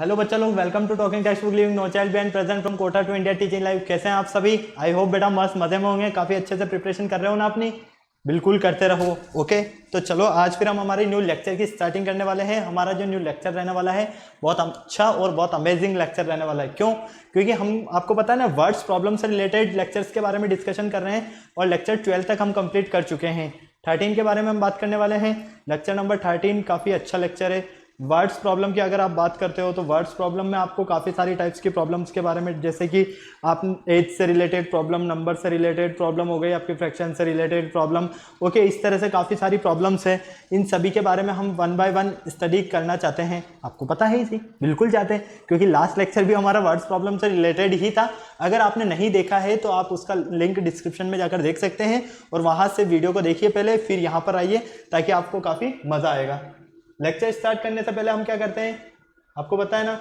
Hello बच्चा लोग, welcome to talking textbook living no child band present from Kota to India teaching live. कैसे हैं आप सभी? आई होप बेटा मस्त मजे में होंगे, काफ़ी अच्छे से प्रिपरेशन कर रहे हो ना अपनी। बिल्कुल करते रहो। ओके, तो चलो आज फिर हम हमारे न्यू लेक्चर की स्टार्टिंग करने वाले हैं। हमारा जो न्यू लेक्चर रहने वाला है बहुत अच्छा और बहुत अमेजिंग लेक्चर रहने वाला है। क्यों? क्योंकि हम आपको पता है ना, वर्ड्स प्रॉब्लम से रिलेटेड लेक्चर्स के बारे में डिस्कशन कर रहे हैं और लेक्चर 12 तक हम कंप्लीट कर चुके हैं। 13 के बारे में हम बात करने वाले हैं। लेक्चर नंबर 13 काफ़ी अच्छा लेक्चर है। वर्ड्स प्रॉब्लम की अगर आप बात करते हो तो वर्ड्स प्रॉब्लम में आपको काफ़ी सारी टाइप्स की प्रॉब्लम्स के बारे में, जैसे कि आप एज से रिलेटेड प्रॉब्लम, नंबर से रिलेटेड प्रॉब्लम हो गई, आपकी फ्रैक्शन से रिलेटेड प्रॉब्लम। ओके, इस तरह से काफ़ी सारी प्रॉब्लम्स है। इन सभी के बारे में हम वन बाय वन स्टडी करना चाहते हैं। आपको पता है इसी बिल्कुल चाहते हैं, क्योंकि लास्ट लेक्चर भी हमारा वर्ड्स प्रॉब्लम से रिलेटेड ही था। अगर आपने नहीं देखा है तो आप उसका लिंक डिस्क्रिप्शन में जाकर देख सकते हैं और वहाँ से वीडियो को देखिए पहले, फिर यहाँ पर आइए ताकि आपको काफ़ी मज़ा आएगा। लेक्चर स्टार्ट करने से पहले हम क्या करते हैं, आपको पता है ना,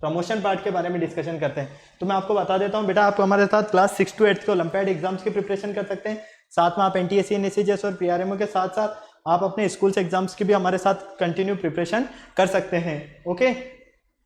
प्रमोशन पार्ट के बारे में डिस्कशन करते हैं। तो मैं आपको बता देता हूँ बेटा, आप हमारे साथ क्लास 6 to 8 के ओलंपियाड एग्जाम्स की प्रिपरेशन कर सकते हैं। साथ में आप एनटीएससी, एनएससीजीएस और पीआरएमओ के साथ साथ आप अपने स्कूल से एग्जाम्स की भी हमारे साथ कंटिन्यू प्रिपरेशन कर सकते हैं। ओके,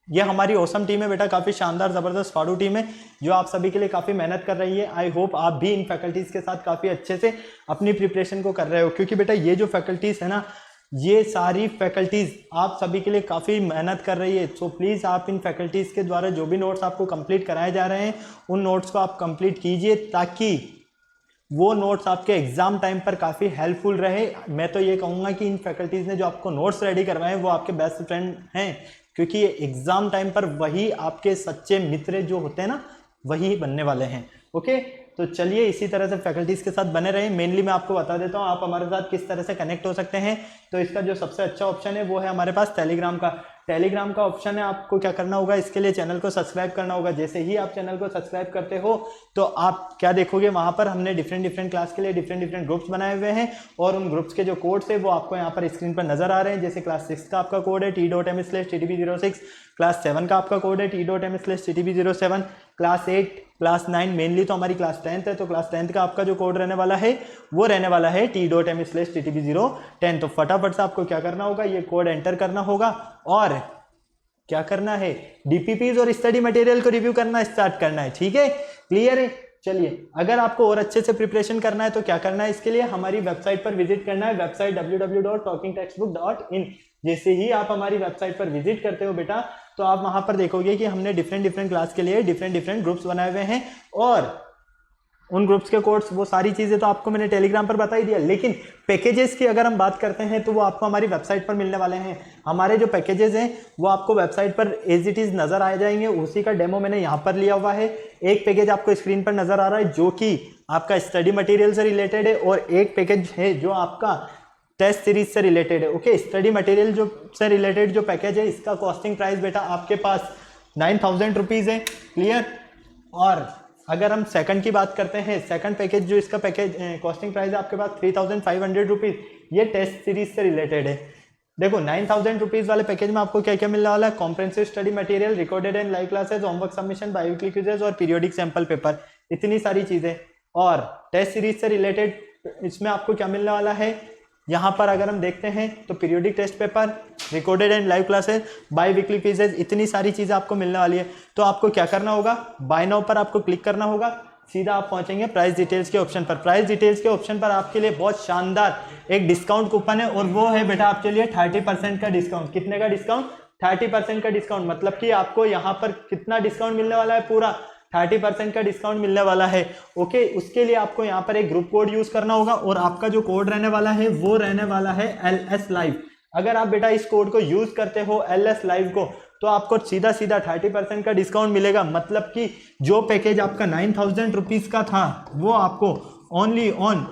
ये हमारी औसम टीम है बेटा, काफ़ी शानदार ज़बरदस्त फाड़ू टीम है जो आप सभी के लिए काफ़ी मेहनत कर रही है। आई होप आप भी इन फैकल्टीज़ के साथ काफ़ी अच्छे से अपनी प्रिपरेशन को कर रहे हो, क्योंकि बेटा ये जो फैकल्टीज़ है ना, ये सारी फैकल्टीज़ आप सभी के लिए काफ़ी मेहनत कर रही है। सो प्लीज़ आप इन फैकल्टीज़ के द्वारा जो भी नोट्स आपको कंप्लीट कराए जा रहे हैं उन नोट्स को आप कंप्लीट कीजिए, ताकि वो नोट्स आपके एग्जाम टाइम पर काफ़ी हेल्पफुल रहे। मैं तो ये कहूँगा कि इन फैकल्टीज़ ने जो आपको नोट्स रेडी करवाए हैं वो आपके बेस्ट फ्रेंड हैं, क्योंकि एग्जाम टाइम पर वही आपके सच्चे मित्र जो होते हैं ना, वही बनने वाले हैं। ओके, तो चलिए इसी तरह से फैकल्टीज़ के साथ बने रहें। मेनली मैं आपको बता देता हूँ आप हमारे साथ किस तरह से कनेक्ट हो सकते हैं। तो इसका जो सबसे अच्छा ऑप्शन है वो है हमारे पास टेलीग्राम का। टेलीग्राम का ऑप्शन है, आपको क्या करना होगा, इसके लिए चैनल को सब्सक्राइब करना होगा। जैसे ही आप चैनल को सब्सक्राइब करते हो तो आप क्या देखोगे, वहाँ पर हमने डिफरेंट क्लास के लिए डिफरेंट ग्रुप्स बनाए हुए हैं और उन ग्रुप्स के जो कोड्स है वो आपको यहाँ पर स्क्रीन पर नजर आ रहे हैं। जैसे क्लास 6 का आपका कोड है t.m/ttb06, क्लास 7 का आपका कोड है t.m/ttb07, क्लास 8, क्लास 9, मेनली तो हमारी क्लास 10th है, तो क्लास 10th का आपका जो कोड रहने वाला है वो रहने वाला है t.m/ttb010। तो फटाफट से आपको क्या करना होगा, ये कोड एंटर करना होगा और क्या करना है, डीपीपीज और स्टडी मटेरियल को रिव्यू करना स्टार्ट करना है। ठीक है, क्लियर है? चलिए, अगर आपको और अच्छे से प्रिपरेशन करना है तो क्या करना है, इसके लिए हमारी वेबसाइट पर विजिट करना है, वेबसाइट www.talkingtextbook.in। जैसे ही आप हमारी वेबसाइट पर विजिट करते हो बेटा, तो आप वहां पर देखोगे कि हमने डिफरेंट क्लास के लिए डिफरेंट ग्रुप्स बनाए हुए हैं और उन ग्रुप्स के कोड्स, वो सारी चीजें तो आपको मैंने टेलीग्राम पर बता ही दिया। लेकिन पैकेजेस की अगर हम बात करते हैं तो वो आपको हमारी वेबसाइट पर मिलने वाले हैं। हमारे जो पैकेजेस हैं वो आपको वेबसाइट पर एज इट इज नजर आ जाएंगे। उसी का डेमो मैंने यहाँ पर लिया हुआ है। एक पैकेज आपको स्क्रीन पर नजर आ रहा है जो कि आपका स्टडी मटेरियल से रिलेटेड है, और एक पैकेज है जो आपका टेस्ट सीरीज से रिलेटेड है। ओके, स्टडी मटेरियल जो से रिलेटेड जो पैकेज है, इसका कॉस्टिंग प्राइस बेटा आपके पास 9000 रुपीज़ है। क्लियर? और अगर हम सेकंड की बात करते हैं, सेकंड पैकेज जो इसका पैकेज कॉस्टिंग प्राइस है आपके पास 3500 रुपीज़, ये टेस्ट सीरीज से रिलेटेड है। देखो 9000 रुपीज़ वाले पैकेज में आपको क्या क्या मिलने वाला है, comprehensive study material, recorded and live classes, homework submission, biweekly quizzes और पीरियोडिक सैंपल पेपर, इतनी सारी चीज़ें। और टेस्ट सीरीज से रिलेटेड इसमें आपको क्या मिलने वाला है, यहाँ पर अगर हम देखते हैं तो periodic test paper, recorded and live classes, biweekly quizzes, इतनी सारी चीज़ें आपको मिलने वाली है। तो आपको क्या करना होगा, बाय नाउ पर आपको क्लिक करना होगा, सीधा आप पहुंचेंगे प्राइस डिटेल्स के ऑप्शन पर। प्राइस डिटेल्स के ऑप्शन पर आपके लिए बहुत शानदार एक डिस्काउंट कूपन है, और वो है बेटा आपके लिए 30% का डिस्काउंट। कितने का डिस्काउंट? 30% का डिस्काउंट। मतलब कि आपको यहाँ पर कितना डिस्काउंट मिलने वाला है, पूरा 30% का डिस्काउंट मिलने वाला है। ओके, उसके लिए आपको यहाँ पर एक ग्रुप कोड यूज करना होगा, और आपका जो कोड रहने वाला है वो रहने वाला है LS Live। अगर आप बेटा इस कोड को यूज करते हो LS Live को, तो आपको सीधा 30% का डिस्काउंट मिलेगा। मतलब कि जो पैकेज आपका 9000 रुपीज़ का था वो आपको ओनली ऑन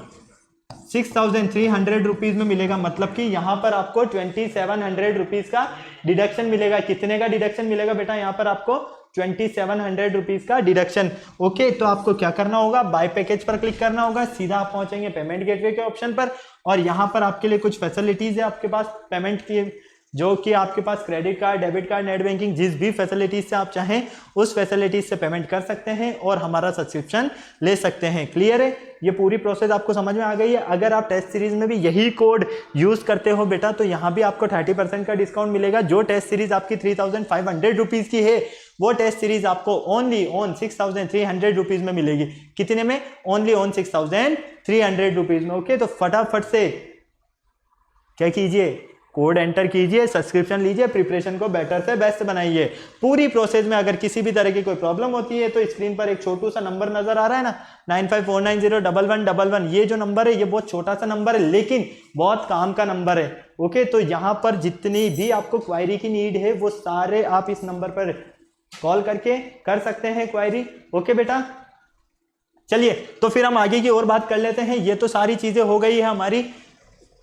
6300 रुपीज़ में मिलेगा। मतलब कि यहाँ पर आपको 2700 रुपीज़ का डिडक्शन मिलेगा। कितने का डिडक्शन मिलेगा बेटा? यहाँ पर आपको 2700 रुपीज़ का डिडक्शन। ओके, तो आपको क्या करना होगा, बाय पैकेज पर क्लिक करना होगा, सीधा आप पहुंचेंगे पेमेंट गेटवे के ऑप्शन पर, और यहाँ पर आपके लिए कुछ फैसिलिटीज़ है आपके पास पेमेंट की जो कि आपके पास credit card, debit card, net banking, जिस भी फैसिलिटीज से आप चाहें उस फैसिलिटीज से पेमेंट कर सकते हैं और हमारा सब्सक्रिप्शन ले सकते हैं। क्लियर है? ये पूरी प्रोसेस आपको समझ में आ गई है। अगर आप टेस्ट सीरीज में भी यही कोड यूज करते हो बेटा तो यहाँ भी आपको 30% का डिस्काउंट मिलेगा। जो टेस्ट सीरीज आपकी 3500 रुपीज की है वो टेस्ट सीरीज आपको ओनली ऑन 6300 रुपीज में मिलेगी। कितने में? ओनली ऑन 6300 रुपीज में। ओके, तो फटाफट से क्या कीजिए, कोड एंटर कीजिए, सब्सक्रिप्शन लीजिए, प्रिपरेशन को बेटर से बेस्ट बनाइए। पूरी प्रोसेस में अगर किसी भी तरह की कोई प्रॉब्लम होती है तो स्क्रीन पर एक छोटू सा नंबर नजर आ रहा है ना, 9549011111, ये जो नंबर है ये बहुत छोटा सा नंबर है लेकिन बहुत काम का नंबर है। ओके, तो यहाँ पर जितनी भी आपको क्वायरी की नीड है वो सारे आप इस नंबर पर कॉल करके कर सकते हैं क्वायरी। ओके बेटा, चलिए तो फिर हम आगे की और बात कर लेते हैं। ये तो सारी चीजें हो गई है हमारी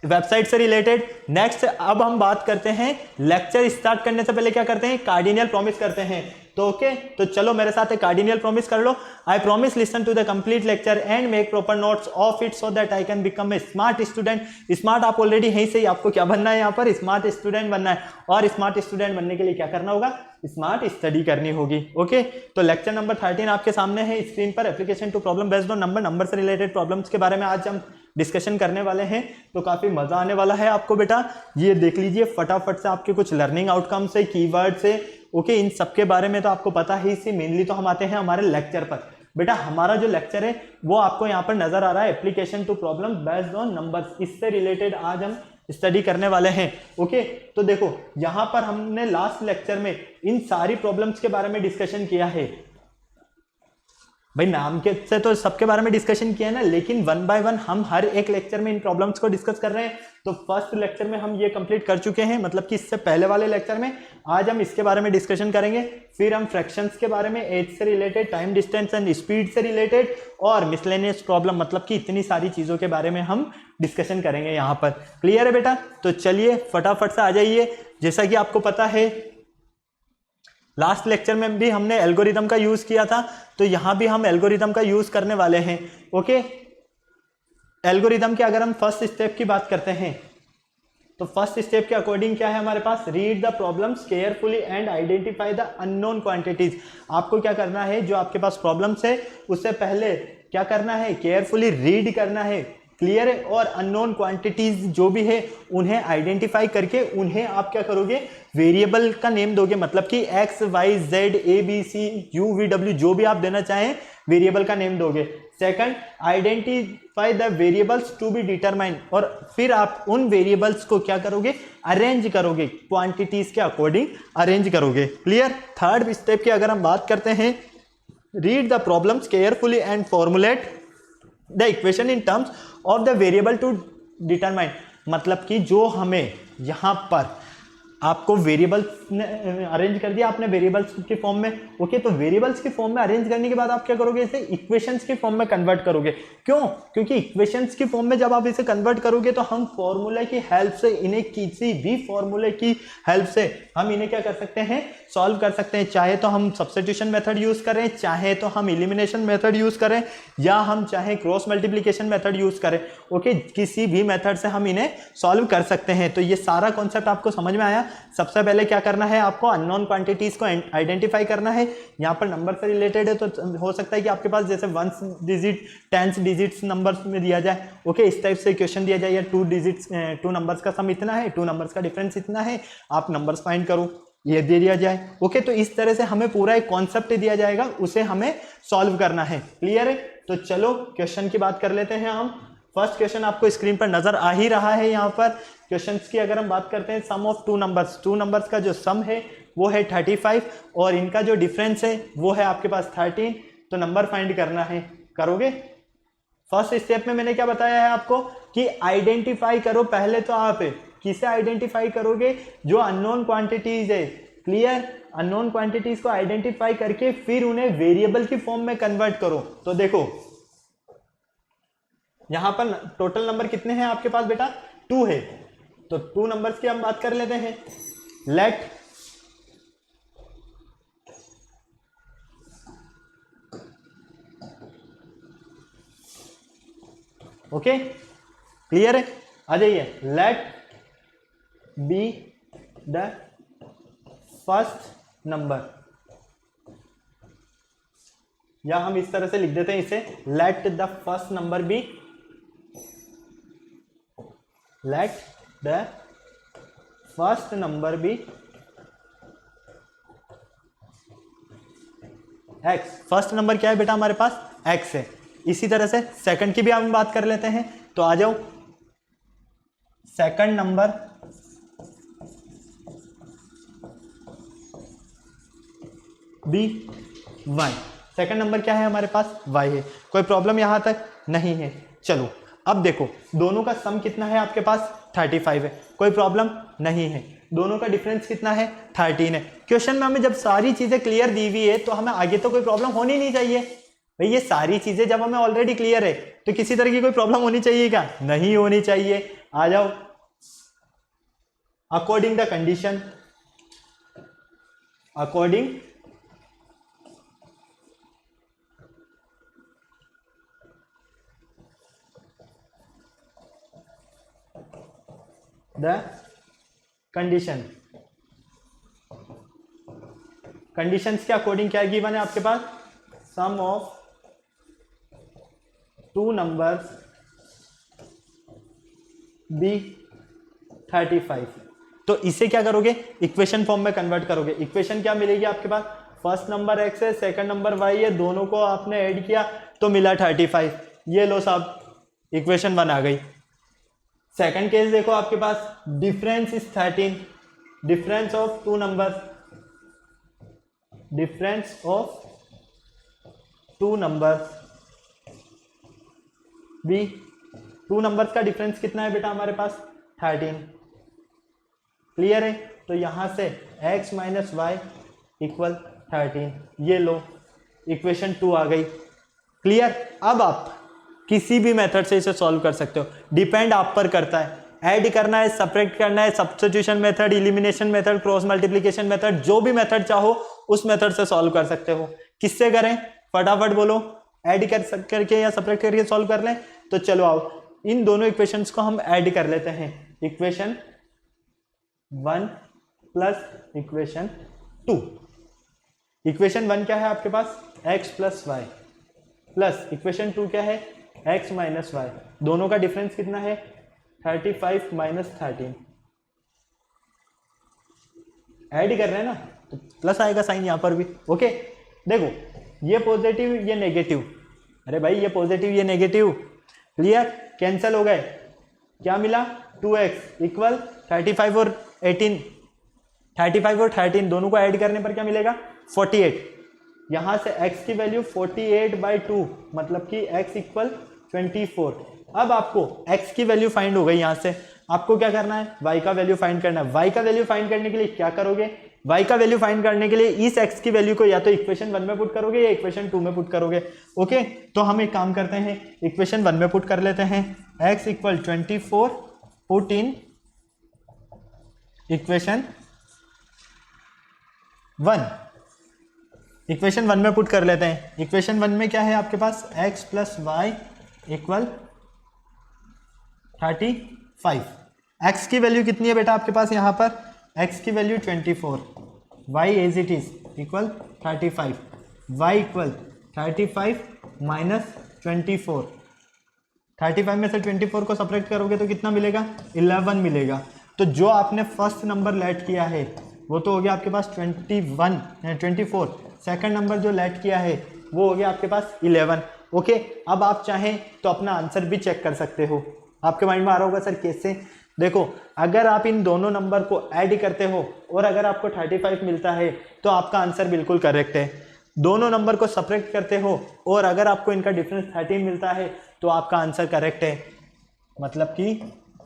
वेबसाइट से रिलेटेड। नेक्स्ट अब हम बात करते हैं, लेक्चर स्टार्ट करने से पहले क्या करते हैं, कार्डिनल प्रॉमिस करते हैं। तो ओके, तो चलो मेरे साथ एक कार्डिनल प्रॉमिस कर लो। I promise listen to the complete lecture and make proper notes of it so that I can become a smart student. Smart आप ऑलरेडी है सही, आपको क्या बनना है, यहाँ पर स्मार्ट स्टूडेंट बनना है। और स्मार्ट स्टूडेंट बनने के लिए क्या करना होगा, स्मार्ट स्टडी करनी होगी। ओके, तो लेक्चर नंबर 13 आपके सामने है स्क्रीन पर, application to problem based on number से रिलेटेड प्रॉब्लम्स के बारे में आज हम डिस्कशन करने वाले हैं। तो काफी मजा आने वाला है आपको बेटा। ये देख लीजिए फटाफट से आपके कुछ लर्निंग आउटकम्स है, कीवर्ड्स है। ओके, इन सब के बारे में तो आपको पता ही सी। मेनली तो हम आते हैं हमारे लेक्चर पर। बेटा हमारा जो लेक्चर है वो आपको यहाँ पर नजर आ रहा है, application to problem based on numbers. इससे रिलेटेड आज हम स्टडी करने वाले हैं। ओके, तो देखो यहाँ पर हमने लास्ट लेक्चर में इन सारी प्रॉब्लम्स के बारे में डिस्कशन किया है। भाई नाम के से तो सबके बारे में डिस्कशन किया है ना, लेकिन वन बाय वन हम हर एक लेक्चर में इन प्रॉब्लम्स को डिस्कस कर रहे हैं। तो फर्स्ट लेक्चर में हम ये कंप्लीट कर चुके हैं, मतलब कि इससे पहले वाले लेक्चर में आज हम इसके बारे में डिस्कशन करेंगे। फिर हम फ्रैक्शंस के बारे में, एज से related, time distance and speed से रिलेटेड और मिसलेनियस प्रॉब्लम, मतलब कि इतनी सारी चीजों के बारे में हम डिस्कशन करेंगे यहाँ पर। क्लियर है बेटा? तो चलिए फटाफट से आ जाइए। जैसा कि आपको पता है लास्ट लेक्चर में भी हमने एल्गोरिदम का यूज किया था, तो यहां भी हम एल्गोरिदम का यूज करने वाले हैं। ओके, एल्गोरिदम के अगर हम फर्स्ट स्टेप की बात करते हैं तो फर्स्ट स्टेप के अकॉर्डिंग क्या है हमारे पास, read the problems carefully and identify the unknown quantities. आपको क्या करना है, जो आपके पास प्रॉब्लम्स है उससे पहले क्या करना है, केयरफुली रीड करना है। क्लियर है? और अननोन क्वांटिटीज जो भी है उन्हें आइडेंटिफाई करके उन्हें आप क्या करोगे, वेरिएबल का नेम दोगे। मतलब कि X Y Z A B C U V W जो भी आप देना चाहें वेरिएबल का नेम दोगे। Second, identify the variables to be determine, और फिर आप उन वेरिएबल्स को क्या करोगे, अरेंज करोगे, क्वांटिटीज के अकॉर्डिंग अरेंज करोगे। क्लियर? थर्ड स्टेप की अगर हम बात करते हैं, read the problems carefully and formulate the equation in terms of the variable to determine. मतलब कि जो हमें यहां पर आपको वेरिएबल्स अरेंज कर दिया आपने वेरिएबल्स के फॉर्म में। ओके, तो वेरिएबल्स के फॉर्म में अरेंज करने के बाद आप क्या करोगे, इसे इक्वेशंस के फॉर्म में कन्वर्ट करोगे। क्यों? क्योंकि इक्वेशंस के फॉर्म में जब आप इसे कन्वर्ट करोगे तो हम फॉर्मूला की हेल्प से, इन्हें किसी भी फॉर्मूले की हेल्प से हम इन्हें क्या कर सकते हैं, सॉल्व कर सकते हैं। चाहे तो हम सब्स्टिट्यूशन मेथड यूज करें, चाहे तो हम एलिमिनेशन मेथड यूज करें, या हम चाहे क्रॉस मल्टीप्लीकेशन मेथड यूज करें। ओके, किसी भी मेथड से हम इन्हें सॉल्व कर सकते हैं। तो ये सारा कॉन्सेप्ट आपको समझ में आया। सबसे पहले क्या करना है, आपको अननोन क्वांटिटीज को आइडेंटिफाई करना है। यहाँ पर नंबर से रिलेटेड है तो हो सकता है कि आपके पास जैसे 1 डिजिट 10 डिजिट्स नंबर्स में दिया जाए। ओके, इस टाइप से क्वेश्चन दिया जाए, या 2 नंबर्स का सम इतना है, 2 नंबर्स का डिफरेंस इतना है, आप नंबर्स फाइंड करो, ये दे दिया जाए। ओके, तो इस तरह से हमें पूरा एक कॉन्सेप्ट दिया जाएगा, उसे हमें सॉल्व करना है। क्लियर है? तो चलो क्वेश्चन की बात कर लेते हैं हम। फर्स्ट क्वेश्चन आपको स्क्रीन पर नजर आ ही रहा है। यहाँ पर क्वेश्चंस की अगर हम बात करते हैं, सम ऑफ 2 नंबर्स का जो सम है वो है 35 और इनका जो डिफरेंस है वो है आपके पास 13। तो नंबर फाइंड करना है, करोगे। फर्स्ट स्टेप में मैंने क्या बताया है आपको कि आइडेंटिफाई करो। पहले तो आप किसे आइडेंटिफाई करोगे, जो अननोन क्वांटिटीज है। क्लियर? अननोन क्वांटिटीज को आइडेंटिफाई करके फिर उन्हें वेरिएबल की फॉर्म में कन्वर्ट करो। तो देखो यहां पर टोटल नंबर कितने हैं आपके पास बेटा, 2 है। तो 2 नंबर्स की हम बात कर लेते हैं। लेट ओके, क्लियर है? आ जाइए। Let be the first number, या हम इस तरह से लिख देते हैं इसे, let the first number be, let the first number be X. First number क्या है बेटा हमारे पास, एक्स है। इसी तरह से सेकंड की भी हम बात कर लेते हैं, तो आ जाओ, second number be Y. Second number क्या है हमारे पास, वाई है। कोई प्रॉब्लम यहां तक नहीं है। चलो अब देखो, दोनों का सम कितना है आपके पास, 35 है, कोई प्रॉब्लम नहीं है। दोनों का डिफरेंस कितना है, 13 है। क्वेश्चन में हमें जब सारी चीजें क्लियर दी हुई है तो हमें आगे तो कोई प्रॉब्लम होनी नहीं चाहिए भाई। ये सारी चीजें जब हमें ऑलरेडी क्लियर है तो किसी तरह की कोई प्रॉब्लम होनी चाहिए क्या, नहीं होनी चाहिए। आ जाओ, according the condition, according the condition, conditions के अकॉर्डिंग क्या गिवन है आपके पास, सम ऑफ टू नंबर्स बी 35। तो इसे क्या करोगे, इक्वेशन फॉर्म में कन्वर्ट करोगे। इक्वेशन क्या मिलेगी आपके पास, फर्स्ट नंबर एक्स है, सेकंड नंबर वाई है, दोनों को आपने ऐड किया तो मिला 35। ये लो साहब, इक्वेशन 1 आ गई। सेकंड केस देखो आपके पास, difference is 13, difference of two numbers, difference of two numbers B, two numbers का डिफरेंस कितना है बेटा हमारे पास, 13। क्लियर है, तो यहां से x माइनस वाई इक्वल 13, ये लो इक्वेशन 2 आ गई। क्लियर। अब आप किसी भी मेथड से इसे सॉल्व कर सकते हो, डिपेंड आप पर करता है, ऐड करना है, सब्ट्रैक्ट करना है, substitution method, elimination method, cross multiplication method, जो भी मेथड चाहो उस मेथड से सॉल्व कर सकते हो। किससे करें, फटाफट बोलो, ऐड करके या सब्ट्रैक्ट करके सॉल्व कर लें। तो चलो आओ, इन दोनों इक्वेशंस को हम ऐड कर लेते हैं, इक्वेशन 1 प्लस इक्वेशन 2। इक्वेशन 1 क्या है आपके पास, x plus Y, plus equation 2 क्या है, x माइनस वाई। दोनों का डिफरेंस कितना है, 35 माइनस 13। ऐड कर रहे हैं ना, तो प्लस आएगा साइन यहां पर भी। ओके, देखो ये पॉजिटिव ये नेगेटिव, अरे भाई ये पॉजिटिव ये नेगेटिव, क्लियर, कैंसिल हो गए। क्या मिला, 2x इक्वल 35 और 18, 35 और 13 दोनों को ऐड करने पर क्या मिलेगा, 48। यहां से x की वैल्यू 48/2, मतलब कि x इक्वल 24। अब आपको x की वैल्यू फाइंड हो गई, यहां से आपको क्या करना है, y का वैल्यू फाइंड करना है। y का वैल्यू फाइंड करने के लिए क्या करोगे, y का वैल्यू फाइंड करने के लिए इस x की वैल्यू को या तो इक्वेशन 1 में पुट करोगे या इक्वेशन 2 में पुट करोगे। ओके, तो हम एक काम करते हैं, इक्वेशन 1 में पुट कर लेते हैं, x equal 24 put in equation 1। Equation 1 में पुट कर लेते हैं। इक्वेशन 1 में क्या है आपके पास, x plus Y equal 35। x की वैल्यू कितनी है बेटा आपके पास, यहां पर x की value 24, y as it is equal 35, y equal 35 minus 24। 35 में से 24 को सब्ट्रैक्ट करोगे तो कितना मिलेगा, 11 मिलेगा। तो जो आपने फर्स्ट नंबर लेट किया है वो तो हो गया आपके पास 24। सेकंड नंबर जो लेट किया है वो हो गया आपके पास 11। ओके, अब आप चाहें तो अपना आंसर भी चेक कर सकते हो। आपके माइंड में आ रहा होगा सर कैसे, देखो अगर आप इन दोनों नंबर को ऐड करते हो और अगर आपको 35 मिलता है तो आपका आंसर बिल्कुल करेक्ट है। दोनों नंबर को सब्ट्रैक्ट करते हो और अगर आपको इनका डिफरेंस 13 मिलता है तो आपका आंसर करेक्ट है। मतलब कि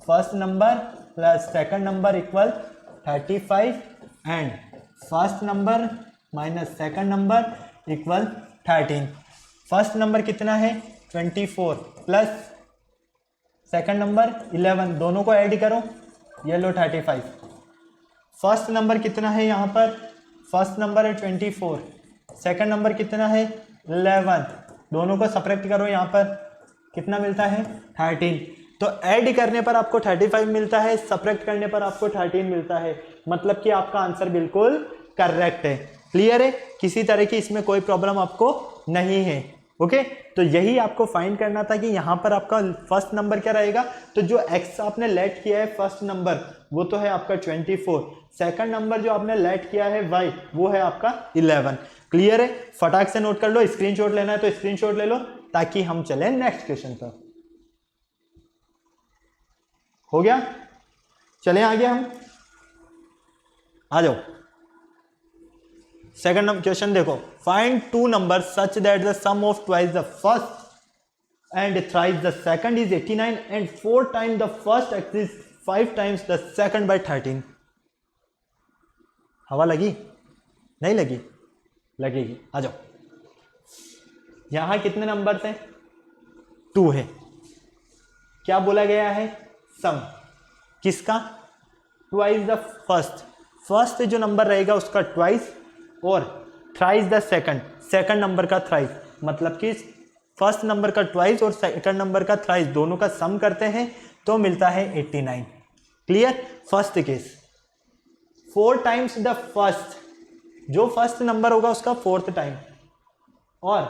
first number plus second number equal 35 and first number minus second number equal 13। First number कितना है 24 प्लस सेकंड नंबर 11, दोनों को ऐड करो, ये लो 35। फर्स्ट नंबर कितना है यहाँ पर, फर्स्ट नंबर है 24, सेकंड नंबर कितना है 11, दोनों को सब्ट्रैक्ट करो, यहाँ पर कितना मिलता है 13। तो ऐड करने पर आपको 35 मिलता है, सब्ट्रैक्ट करने पर आपको 13 मिलता है, मतलब कि आपका आंसर बिल्कुल करेक्ट है। क्लियर है, किसी तरह की इसमें कोई प्रॉब्लम आपको नहीं है। ओके, तो यही आपको फाइंड करना था कि यहां पर आपका फर्स्ट नंबर क्या रहेगा। तो जो एक्स आपने लेट किया है फर्स्ट नंबर वो तो है आपका 24, सेकंड नंबर जो आपने लेट किया है वाई वो है आपका 11। क्लियर है, फटाक से नोट कर लो, स्क्रीनशॉट लेना है तो स्क्रीनशॉट ले लो ताकि हम चले नेक्स्ट क्वेश्चन पर। हो गया, चले आगे हम, आ जाओ। सेकंड क्वेश्चन देखो, find two number such that the sum of twice the first and thrice the second is 89 and 4 time the first exceeds 5 times the second by 13। हवा लगी? नहीं लगी? लगेगी, आ जाओ। यहां कितने नंबर हैं? 2 है। क्या बोला गया है? सम किसका? ट्वाइस द फर्स्ट, फर्स्ट जो नंबर रहेगा उसका ट्वाइस और thrice the second, second number का थ्राइस, मतलब कि फर्स्ट नंबर का ट्वाइस और सेकंड नंबर का थ्राइस दोनों का सम करते हैं तो मिलता है 89। Clear, first case. 4 times the first, जो फर्स्ट नंबर होगा उसका 4th टाइम, और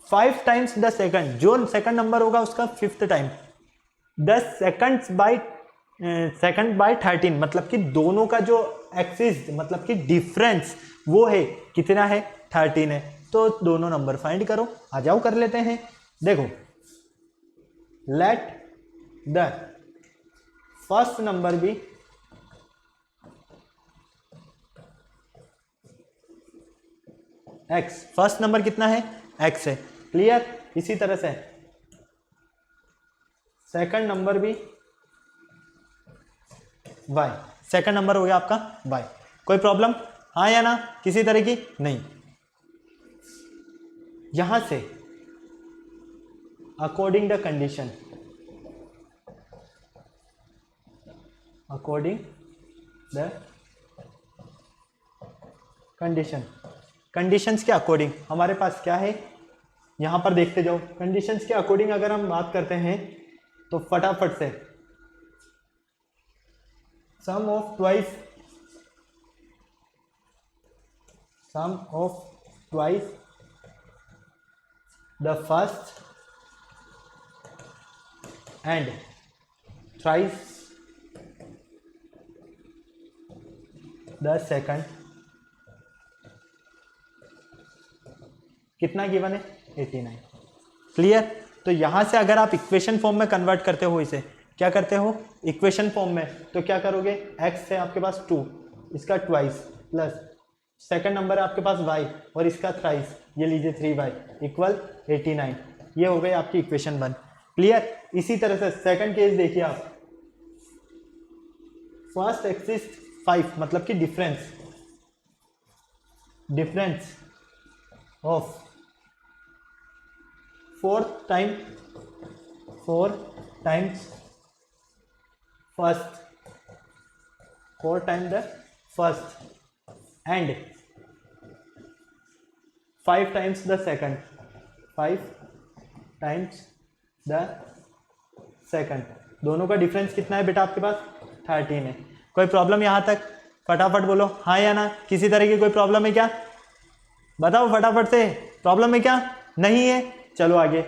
5 टाइम्स द सेकंड, जो सेकंड नंबर होगा उसका 5th टाइम। 10 सेकंड्स बाय 13, मतलब कि दोनों का जो एक्सिस मतलब कि डिफरेंस वो है कितना है? 13 है। तो दोनों नंबर फाइंड करो, आ जाओ कर लेते हैं। देखो, let the first number be X, first number कितना है? एक्स है। क्लियर, इसी तरह से सेकंड नंबर भी वाई, सेकंड नंबर हो गया आपका वाई। कोई प्रॉब्लम हाँ या ना, किसी तरह की? नहीं। यहां से according the condition, according the condition, conditions के अकॉर्डिंग हमारे पास क्या है यहां पर देखते जाओ। कंडीशंस के अकॉर्डिंग अगर हम बात करते हैं तो फटाफट से sum of twice, sum of twice the first and thrice the second कितना गिवन है? 89। क्लियर, तो यहां से अगर आप इक्वेशन फॉर्म में कन्वर्ट करते हो, इसे क्या करते हो इक्वेशन फॉर्म में, तो क्या करोगे? x है आपके पास 2, इसका ट्वाइस प्लस सेकंड नंबर है आपके पास y और इसका थ्राइस, ये लीजिए 3y इक्वल 89। ये हो गई आपकी इक्वेशन 1। क्लियर, इसी तरह से सेकंड केस देखिए आप, फर्स्ट एक्सिस 5 मतलब कि difference, difference of 4 times first, 4 time the first and 5 times the second, 5 times the second. दोनों का डिफरेंस कितना है बेटा आपके पास? 13 है। कोई प्रॉब्लम यहां तक? फटाफट बोलो हाँ या ना, किसी तरह की कोई प्रॉब्लम है क्या? बताओ फटाफट से, प्रॉब्लम है क्या? नहीं है। चलो आगे,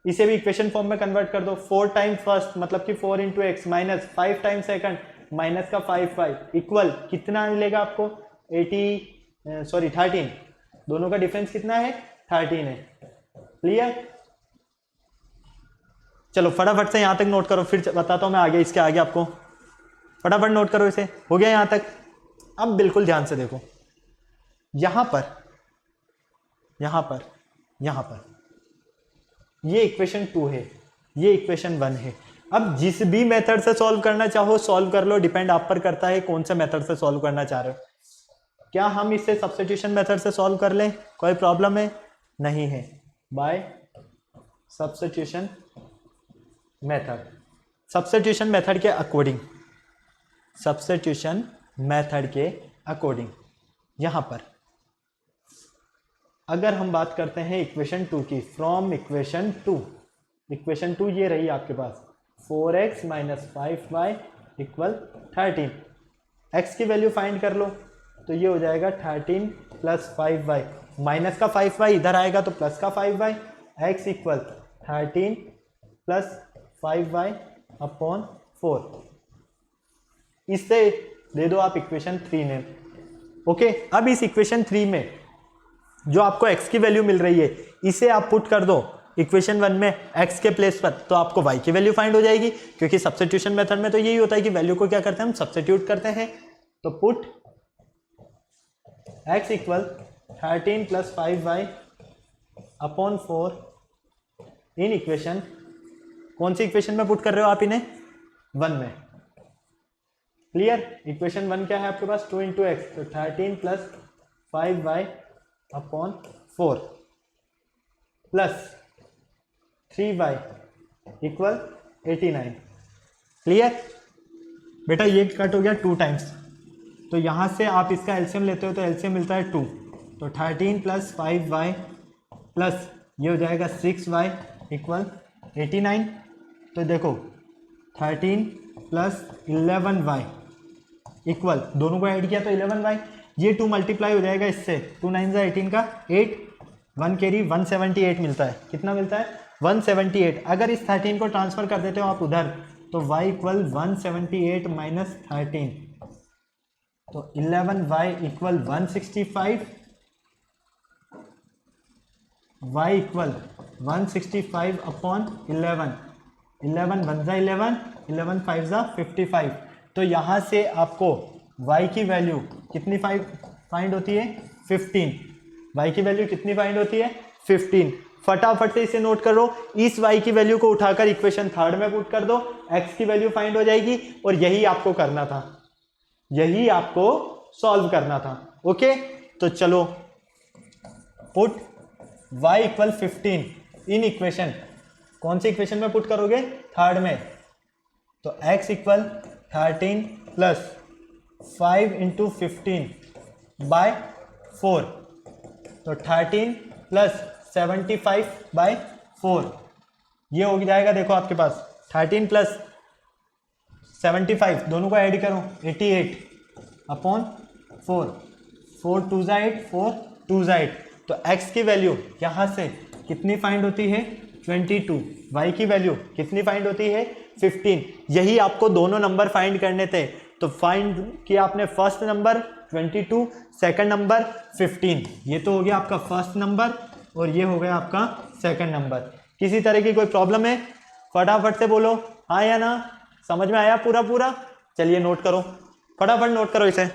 इसे भी इक्वेशन फॉर्म में कन्वर्ट कर दो। 4 टाइम फर्स्ट मतलब कि 4 into x minus 5 time second minus का 5 इक्वल कितना मिलेगा आपको? 13। दोनों का डिफरेंस कितना है? 13 है। क्लियर, चलो फटाफट से यहां तक नोट करो, फिर बताता हूं मैं आगे, इसके आगे आपको। फटाफट नोट करो इसे। हो गया यहां तक? अब बिल्कुल ध्यान से देखो, यहां पर ये इक्वेशन 2 है, ये इक्वेशन 1 है। अब जिस भी मेथड से सॉल्व करना चाहो सॉल्व कर लो, डिपेंड आप पर करता है कौन सा मेथड से सॉल्व करना चाह रहे हो। क्या हम इसे सब्स्टिट्यूशन मेथड से सॉल्व कर लें? कोई प्रॉब्लम है? नहीं है। By substitution method, substitution method के अकॉर्डिंग, सब्स्टिट्यूशन मेथड के अकॉर्डिंग यहां पर अगर हम बात करते हैं इक्वेशन 2 की, फ्रॉम इक्वेशन 2 ये रही आपके पास 4x minus 5y equal 13। x की वैल्यू फाइंड कर लो तो ये हो जाएगा 13 प्लस 5y, माइनस का 5y इधर आएगा तो प्लस का 5y, x equal 13 plus 5y upon 4। इससे दे दो आप इक्वेशन 3 ने। ओके, अब इस इक्वेशन 3 में जो आपको x की वैल्यू मिल रही है इसे आप पुट कर दो इक्वेशन 1 में x के प्लेस पर, तो आपको y की वैल्यू फाइंड हो जाएगी, क्योंकि सब्स्टिट्यूशन मेथड में तो यही होता है कि वैल्यू को क्या करते हैं हम सब्स्टिट्यूट करते हैं। तो put x equal 13 plus 5y upon 4 in equation, कौन सी इक्वेशन में पुट कर रहे हो आप इन्हें? 1 में। क्लियर? इक्वेशन 1 क्या है आपके पास? 2 इंटू एक्स, तो 13 plus 5y upon 4 plus 3y equal 89। Clear? बेटा ये कट हो गया 2 टाइम्स, तो यहाँ से आप इसका एलसीएम लेते हो तो एलसीएम मिलता है 2, तो 13 प्लस 5y प्लस ये हो जाएगा 6y इक्वल 89। तो देखो 13 प्लस 11y इक्वल, दोनों को ऐड किया तो 11y, ये 2 मल्टीप्लाई हो जाएगा इससे, 2 9 18 का 8, 1 कैरी 178 मिलता है। कितना मिलता है? 178। अगर इस 13 को ट्रांसफर कर देते हो आप उधर तो y इक्वल 178 माइनस 13, तो 11y equal 165, y equal 165 upon 11, 11 one जा 11, 11 5 जा 55। तो यहाँ से आपको y की वैल्यू कितनी फाइंड होती है? 15। y की वैल्यू कितनी फाइंड होती है? 15। फटाफट से इसे नोट करो, इस y की वैल्यू को उठाकर इक्वेशन 3 में पुट कर दो, x की वैल्यू फाइंड हो जाएगी, और यही आपको करना था, यही आपको सॉल्व करना था। ओके, तो चलो put y equal 15 in equation, कौन सी इक्वेशन में पुट करोगे? 3 में। तो x equal 13 plus 5 into 15 by 4, तो 13 प्लस 75 बाय 4, ये हो जाएगा देखो आपके पास 13 प्लस 75, दोनों को ऐड करो 88 अपॉन 4, 4 2 जा 8, 4 2 जा 8। तो x की वैल्यू यहाँ से कितनी फाइंड होती है? 22। y की वैल्यू कितनी फाइंड होती है? 15। यही आपको दोनों नंबर फाइंड करने थे, तो फाइंड किया आपने फर्स्ट नंबर 22, सेकंड नंबर 15। ये तो हो गया आपका फर्स्ट नंबर और ये हो गया आपका सेकंड नंबर। किसी तरह की कोई प्रॉब्लम है? फटाफट से बोलो हाँ या ना। समझ में आया पूरा? चलिए नोट करो, फटाफट नोट करो इसे।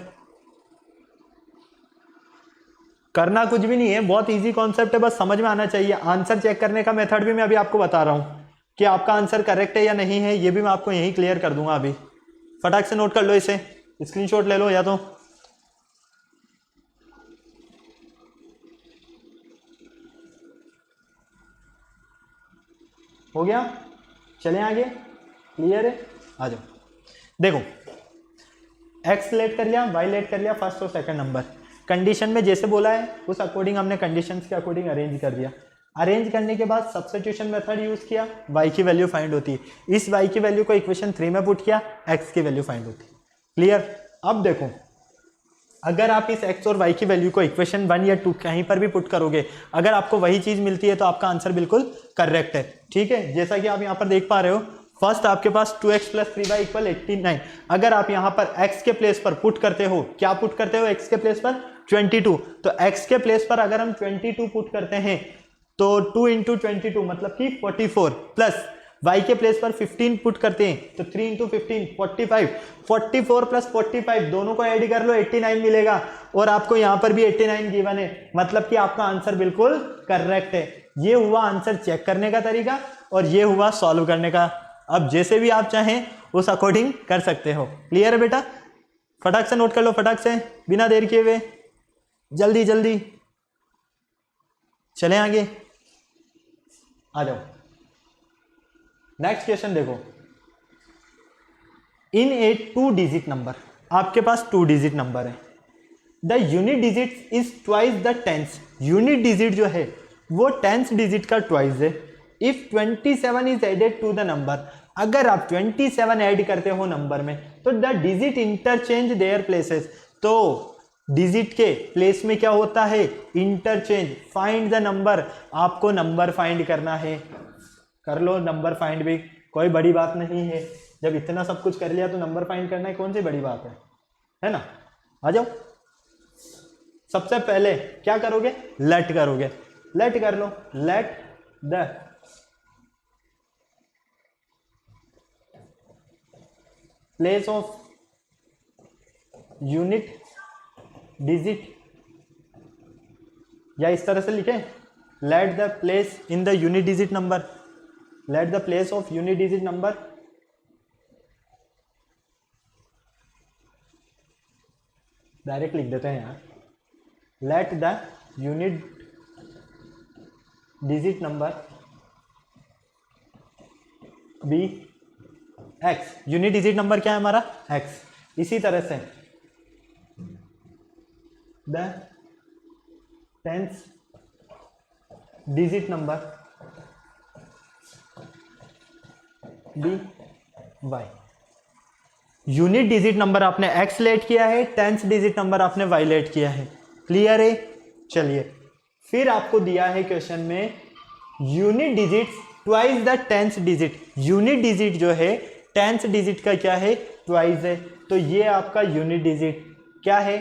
करना कुछ भी नहीं है, बहुत इजी कॉन्सेप्ट है, बस समझ में आना चाहिए। आंसर चेक करने का मेथड भी मैं अभी आपको बता रहा हूँ कि आपका आंसर करेक्ट है या नहीं है, ये भी मैं आपको यहीं क्लियर कर दूंगा। अभी फटाक से नोट कर लो इसे, स्क्रीनशॉट ले लो या तो। हो गया? चलें आगे। क्लियर है? आ जाओ। देखो x लेट कर लिया, y लेट कर लिया, फर्स्ट और सेकंड नंबर। कंडीशन में जैसे बोला है उस अकॉर्डिंग हमने कंडीशंस के अकॉर्डिंग अरेंज कर दिया। अरेंज करने के बाद सब्स्टिट्यूशन मेथड यूज किया, y की वैल्यू फाइंड होती है। इस y की वैल्यू को इक्वेशन 3 में पुट किया, x की वैल्यू फाइंड होती है। क्लियर? अब देखो अगर आप इस x और y की वैल्यू को इक्वेशन 1 या 2 कहीं पर भी पुट करोगे, अगर आपको वही चीज मिलती है तो आपका आंसर बिल्कुल करेक्ट है। ठीक है, जैसा कि आप यहाँ पर देख पा रहे हो, फर्स्ट आपके पास 2x प्लस 3y इक्वल 89। अगर आप यहाँ पर x के प्लेस पर पुट करते हो, क्या पुट करते हो x के प्लेस पर? 22। तो x के प्लेस पर अगर हम 22 पुट करते हैं तो 2 इंटू 22 मतलब कि 44, प्लस y के प्लेस पर 15 पुट करते हैं तो 3 इंटू 15 45, 44 प्लस 45 दोनों को ऐड कर लो 89 मिलेगा, और आपको यहाँ पर भी 89 गिवन है, मतलब कि आपका आंसर बिल्कुल करेक्ट है। ये हुआ आंसर चेक करने का तरीका और ये हुआ सॉल्व करने का। अब जैसे भी आप चाहें उस अकॉर्डिंग कर सकते हो। क्लियर है बेटा? फटाक से नोट कर लो, फटाक से, बिना देर किए हुए, जल्दी जल्दी। चलें आगे, आ जाओ। नेक्स्ट क्वेश्चन देखो, इन ए 2 डिजिट नंबर, आपके पास 2 डिजिट नंबर है, the unit digit is twice the tens. Unit digit जो है वो टेंस डिजिट का ट्वाइस है। If 27 is added to the number, अगर आप 27 ऐड करते हो नंबर में तो the digit interchange their places, तो डिजिट के प्लेस में क्या होता है, इंटरचेंज। फाइंड द नंबर, आपको नंबर फाइंड करना है। कर लो नंबर फाइंड भी, कोई बड़ी बात नहीं है। जब इतना सब कुछ कर लिया तो नंबर फाइंड करना है, कौन सी बड़ी बात है ना। आ जाओ। सबसे पहले क्या करोगे, लेट करोगे। लेट कर लो, let the place of unit digit, या इस तरह से लिखे, let the place in the unit digit number, let the place of unit digit number direct लिख देते हैं यार, let the unit digit number be X. Unit digit number क्या है हमारा, एक्स। इसी तरह से the 10th digit number be Y. Unit digit number आपने एक्स लेट किया है, 10th डिजिट नंबर आपने वाई लेट किया है। क्लियर है। चलिए फिर आपको दिया है क्वेश्चन में unit digit twice the 10th digit. Unit digit जो है 10th डिजिट का क्या है, ट्वाइस है। तो ये आपका यूनिट डिजिट क्या है,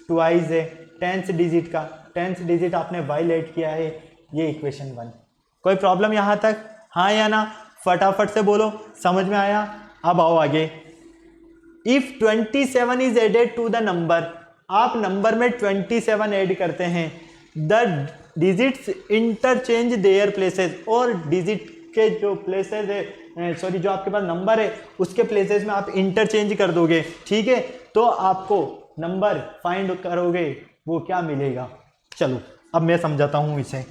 ट्वाइस है 10th डिजिट का। 10th डिजिट आपने वाई लेट किया है। ये इक्वेशन 1। कोई प्रॉब्लम यहाँ तक, हाँ या ना, फटाफट से बोलो, समझ में आया। अब आओ आगे। If 27 is added to the number, आप नंबर में 27 ऐड करते हैं, the digits interchange their places, और डिजिट के जो प्लेसेस है, सॉरी जो आपके पास नंबर है उसके प्लेसेस में आप इंटरचेंज कर दोगे, ठीक है। तो आपको नंबर फाइंड करोगे वो क्या मिलेगा। चलो अब मैं समझाता हूँ इसे।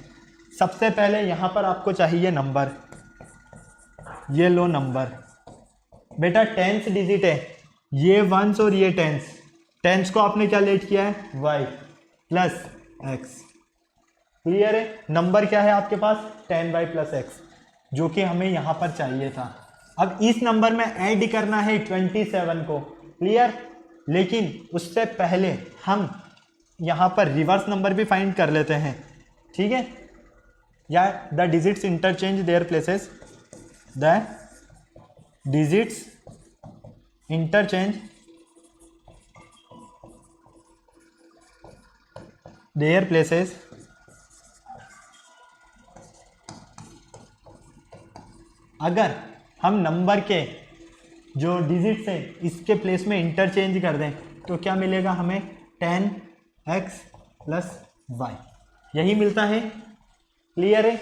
सबसे पहले यहाँ पर आपको चाहिए नंबर, ये लो नंबर। बेटा 10th डिजिट है, ये 1s और ये 10s। 10s को आपने क्या लेट किया है, y प्लस एक्स। क्लियर है। नंबर क्या है आपके पास, 10y प्लस एक्स, जो कि हमें यहाँ पर चाहिए था। अब इस नंबर में ऐड करना है 27 को। क्लियर। लेकिन उससे पहले हम यहाँ पर रिवर्स नंबर भी फाइंड कर लेते हैं, ठीक है। या the digits interchange their places, the digits interchange their places अगर हम नंबर के जो डिजिट्स हैं इसके प्लेस में इंटरचेंज कर दें तो क्या मिलेगा हमें, 10x प्लस वाई, यही मिलता है। क्लियर है।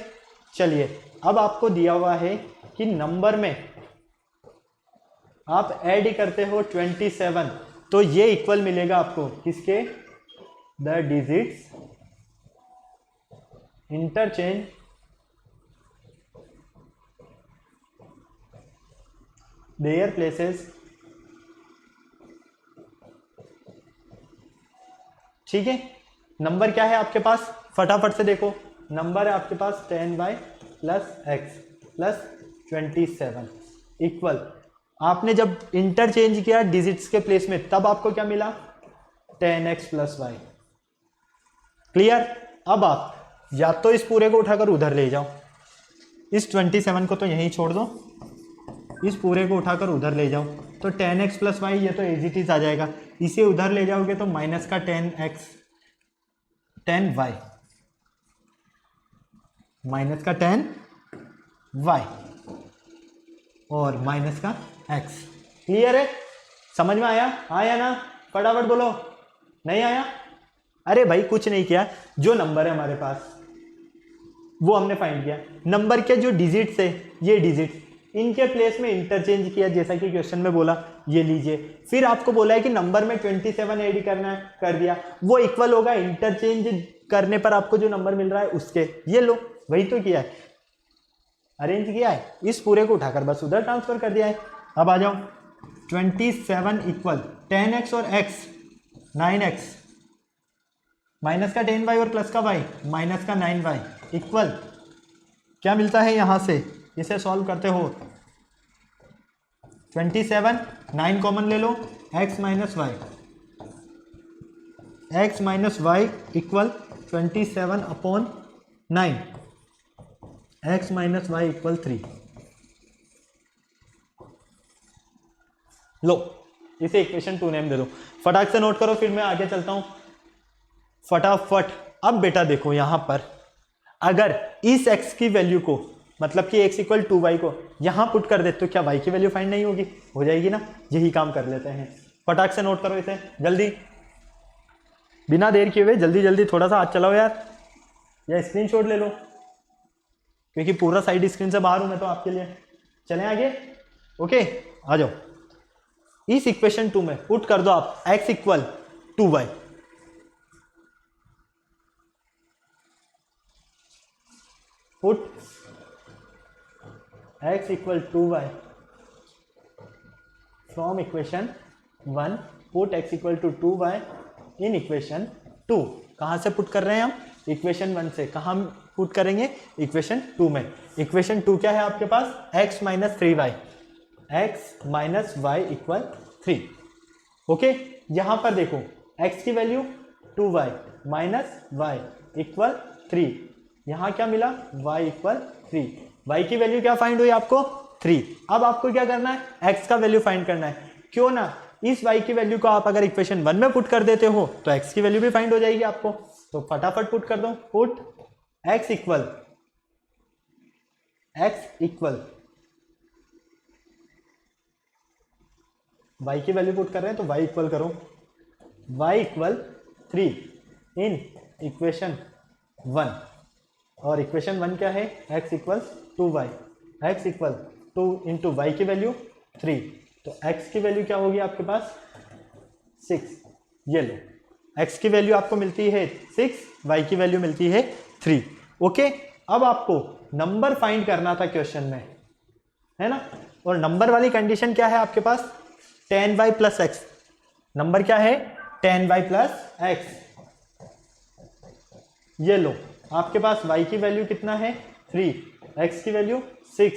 चलिए अब आपको दिया हुआ है कि नंबर में आप ऐड करते हो 27, तो ये इक्वल मिलेगा आपको किसके, the digits interchange their places, ठीक है। नंबर क्या है आपके पास, फटाफट से देखो। नंबर है आपके पास 10y plus x plus 27 equal, आपने जब इंटरचेंज किया डिजिट्स के प्लेस में तब आपको क्या मिला, 10x प्लस वाई। क्लियर। अब आप या तो इस पूरे को उठाकर उधर ले जाओ, इस 27 को तो यहीं छोड़ दो, इस पूरे को उठाकर उधर ले जाओ तो 10x प्लस वाई, ये तो एज इट इज आ जाएगा। इसे उधर ले जाओगे तो माइनस का 10y माइनस का 10y और माइनस का x। क्लियर है। समझ में आया, आया ना, फटाफट बोलो। नहीं आया, अरे भाई कुछ नहीं किया, जो नंबर है हमारे पास वो हमने फाइंड किया। नंबर के जो डिजिट्स है, ये डिजिट्स इनके प्लेस में इंटरचेंज किया, जैसा कि क्वेश्चन में बोला, ये लीजिए। फिर आपको बोला है कि नंबर में 27 ऐड करना है, कर दिया, वो इक्वल होगा इंटरचेंज करने पर आपको जो नंबर मिल रहा है उसके, ये लो, वही तो किया है, अरेंज किया है। इस पूरे को उठाकर बस उधर ट्रांसफर कर दिया है। अब आ जाओ, 27 इक्वल 10x और x 9x माइनस का 10y और प्लस का y माइनस का 9y इक्वल क्या मिलता है यहाँ से, इसे सॉल्व करते हो 27, 9 कॉमन ले लो, x minus Y, x minus Y equal 27 upon 9, x minus Y equal 3। लो इसे इक्वेशन 2 नेम दे दो, फटाक से नोट करो, फिर मैं आगे चलता हूं फटाफट। अब बेटा देखो यहां पर अगर इस x की वैल्यू को, मतलब कि x इक्वल 2y को यहां पुट कर दे तो क्या y की वैल्यू फाइंड नहीं होगी? हो जाएगी ना। यही काम कर लेते हैं, फटाक से नोट करो इसे जल्दी, बिना देर किए हुए जल्दी जल्दी थोड़ा सा हाथ चलाओ यार, या स्क्रीनशॉट ले लो, क्योंकि पूरा साइड स्क्रीन से बाहर हूं मैं तो आपके लिए। चलें आगे, ओके आ जाओ। इस इक्वेशन 2 में पुट कर दो आप x equal 2y, put x equal 2y from equation 1, put x equal to 2y in equation 2। कहां से पुट कर रहे हैं हम? इक्वेशन 1 से। कहां पुट करेंगे? इक्वेशन 2 में। इक्वेशन 2 क्या है आपके पास? x minus 3y, x minus Y equal 3। Okay, यहां पर देखो x की value 2y minus Y equal 3, यहां क्या मिला? y equal 3। y की वैल्यू क्या फाइंड हुई आपको? 3। अब आपको क्या करना है? x का वैल्यू फाइंड करना है। क्यों ना इस y की वैल्यू को आप अगर इक्वेशन 1 में पुट कर देते हो तो x की वैल्यू भी फाइंड हो जाएगी आपको। तो फटाफट पुट कर दो, पुट x इक्वल y की वैल्यू पुट कर रहे हैं तो y इक्वल करो, y इक्वल 3 इन इक्वेशन 1। और इक्वेशन 1 क्या है? x equal 2y, x equal 2 into Y की वैल्यू 3, तो x की वैल्यू क्या होगी आपके पास? 6। ये लो, x की वैल्यू आपको मिलती है 6, y की वैल्यू मिलती है 3। ओके, अब आपको नंबर फाइंड करना था क्वेश्चन में, है ना। और नंबर वाली कंडीशन क्या है आपके पास? 10y plus x. नंबर क्या है? 10y plus x. ये लो, आपके पास y की वैल्यू कितना है? 3, x की वैल्यू 6,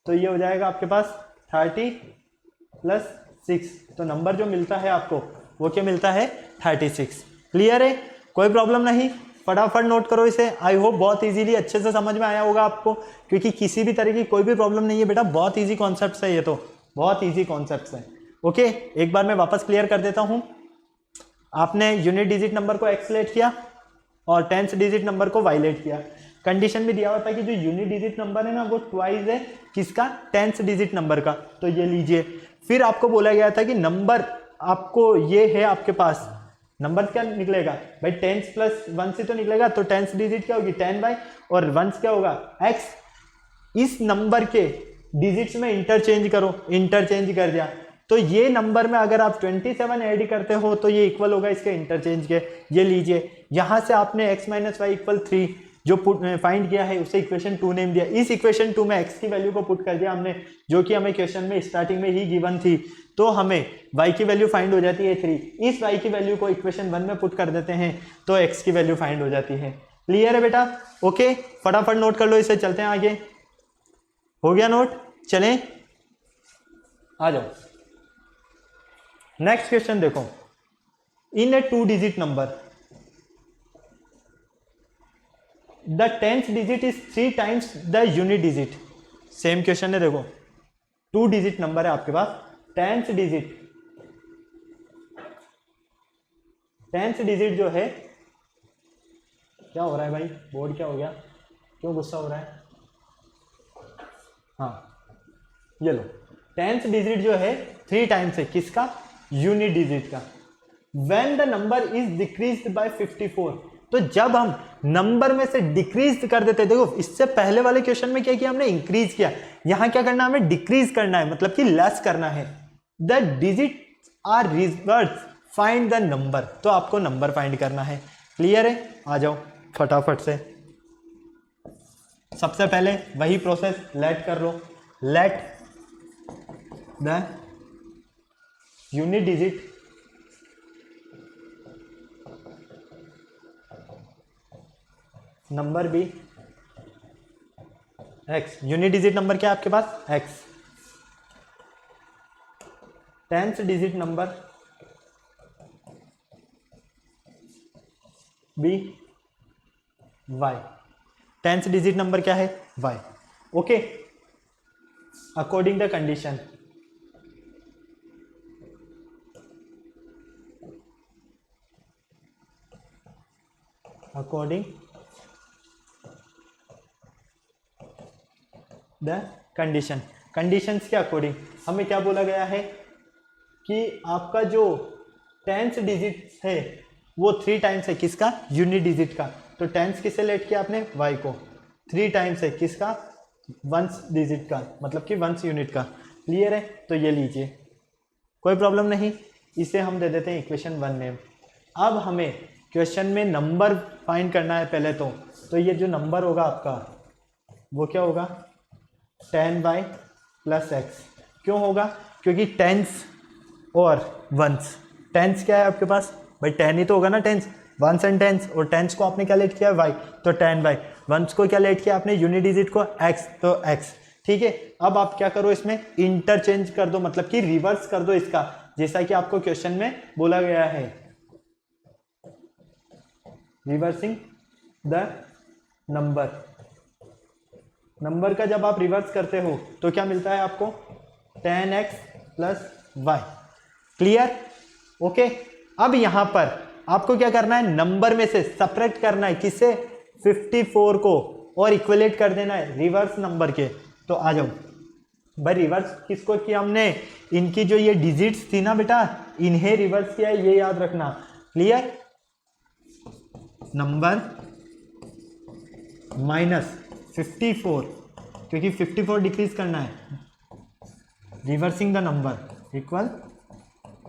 तो ये हो जाएगा आपके पास 30 प्लस 6, तो नंबर जो मिलता है आपको वो क्या मिलता है? 36। क्लियर है? कोई प्रॉब्लम नहीं, फटाफट नोट करो इसे। आई होप बहुत इजीली अच्छे से समझ में आया होगा आपको, क्योंकि किसी भी तरह की कोई भी प्रॉब्लम नहीं है बेटा, बहुत इजी कॉन्सेप्ट है ये, तो बहुत इजी कॉन्सेप्ट है। ओके, एक बार मैं वापस क्लियर कर देता हूं। आपने यूनिट डिजिट नंबर को एक्स लेट किया और टेंथ डिजिट नंबर को वाई लेट किया। कंडीशन भी दिया हुआ था कि जो यूनिट डिजिट नंबर है ना वो ट्वाइस है किसका? टेंथ डिजिट नंबर का, तो ये लीजिए। फिर आपको बोला गया था कि नंबर आपको ये है आपके पास, नंबर क्या निकलेगा भाई? 10 प्लस 1 से तो निकलेगा, तो 10th डिजिट क्या होगी? 10y, और 1 क्या होगा? x। इस नंबर के डिजिट्स में इंटरचेंज करो, इंटरचेंज कर दिया तो ये नंबर में अगर आप 27 ऐड करते हो तो ये इक्वल होगा इसके इंटरचेंज के। ये लीजिए, यहां से आपने x माइनस वाई इक्वल 3 जो फाइंड किया है उसे इक्वेशन 2 नेम दिया। इस इक्वेशन 2 में x की वैल्यू को पुट कर दिया हमने, जो कि हमें क्वेश्चन में स्टार्टिंग में ही गिवन थी, तो हमें y की वैल्यू फाइंड हो जाती है 3। इस y की वैल्यू को इक्वेशन 1 में पुट कर देते हैं तो x की वैल्यू फाइंड हो जाती है। क्लियर है बेटा? ओके, फटाफट नोट कर लो इसे, चलते हैं आगे। हो गया नोट? चलें आ जाओ। नेक्स्ट क्वेश्चन देखो, इन ए 2 digit number the 10th digit is 3 times the unit digit. Same question है, देखो 2 डिजिट नंबर है आपके पास, 10th डिजिट जो है, क्या हो रहा है भाई? बोर्ड क्या हो गया? क्यों गुस्सा हो रहा है? हाँ, ये लो, 10th डिजिट जो है 3 टाइम्स है किसका? यूनिट डिजिट का। When the number is decreased by 54, तो जब हम नंबर में से डिक्रीज कर देते हैं, देखो इससे पहले वाले क्वेश्चन में क्या किया हमने? इंक्रीज किया। यहां क्या करना है हमें? डिक्रीज करना है, मतलब कि लेस करना है। The digit are reverse, find the number, तो आपको नंबर फाइंड करना है। क्लियर है? आ जाओ फटाफट से। सबसे पहले वही प्रोसेस लेट कर लो, let the unit digit number भी x। यूनिट डिजिट नंबर क्या है आपके पास? x। 10th digit number be Y, 10th digit number क्या है Y. Okay, according the condition, according the condition, conditions के अकॉर्डिंग हमें क्या बोला गया है कि आपका जो 10th डिजिट है वो 3 टाइम्स है किसका, यूनिट डिजिट का। तो 10th किससे लेट किया आपने, y को, 3 टाइम्स है किसका, 1th डिजिट का, मतलब कि 1th यूनिट का। क्लियर है, तो ये लीजिए, कोई प्रॉब्लम नहीं, इसे हम दे देते हैं इक्वेशन 1 नेम। अब हमें क्वेश्चन में नंबर फाइंड करना है पहले तो ये जो नंबर होगा आपका वो क्या होगा, 10y प्लस एक्स। क्यों होगा, क्योंकि टेंस और वंस, टेंस क्या है आपके पास भाई, 10 ही तो होगा ना टेंस, वंस एंड टेंस, और टेंस को आपने क्या लेट किया y, तो 10y, वंस को क्या लेट किया आपने यूनिट डिजिट को x, तो x। ठीक है, अब आप क्या करो, इसमें इंटरचेंज कर दो, मतलब कि रिवर्स कर दो इसका, जैसा कि आपको क्वेश्चन में बोला गया है, रिवर्सिंग द नंबर। नंबर का जब आप रिवर्स करते हो तो क्या मिलता है आपको, 10x plus Y. Clear, okay. अब यहां पर आपको क्या करना है, नंबर में से सेपरेट करना है, किससे, 54 को, और इक्वलेट कर देना है रिवर्स नंबर के। तो आ जाओ भाई, रिवर्स किसको किया हमने, इनकी जो ये डिजिट्स थी ना बेटा, इन्हें रिवर्स किया है, ये याद रखना। क्लियर, नंबर माइनस 54, क्योंकि 54 डिक्रीज करना है, reversing the number equal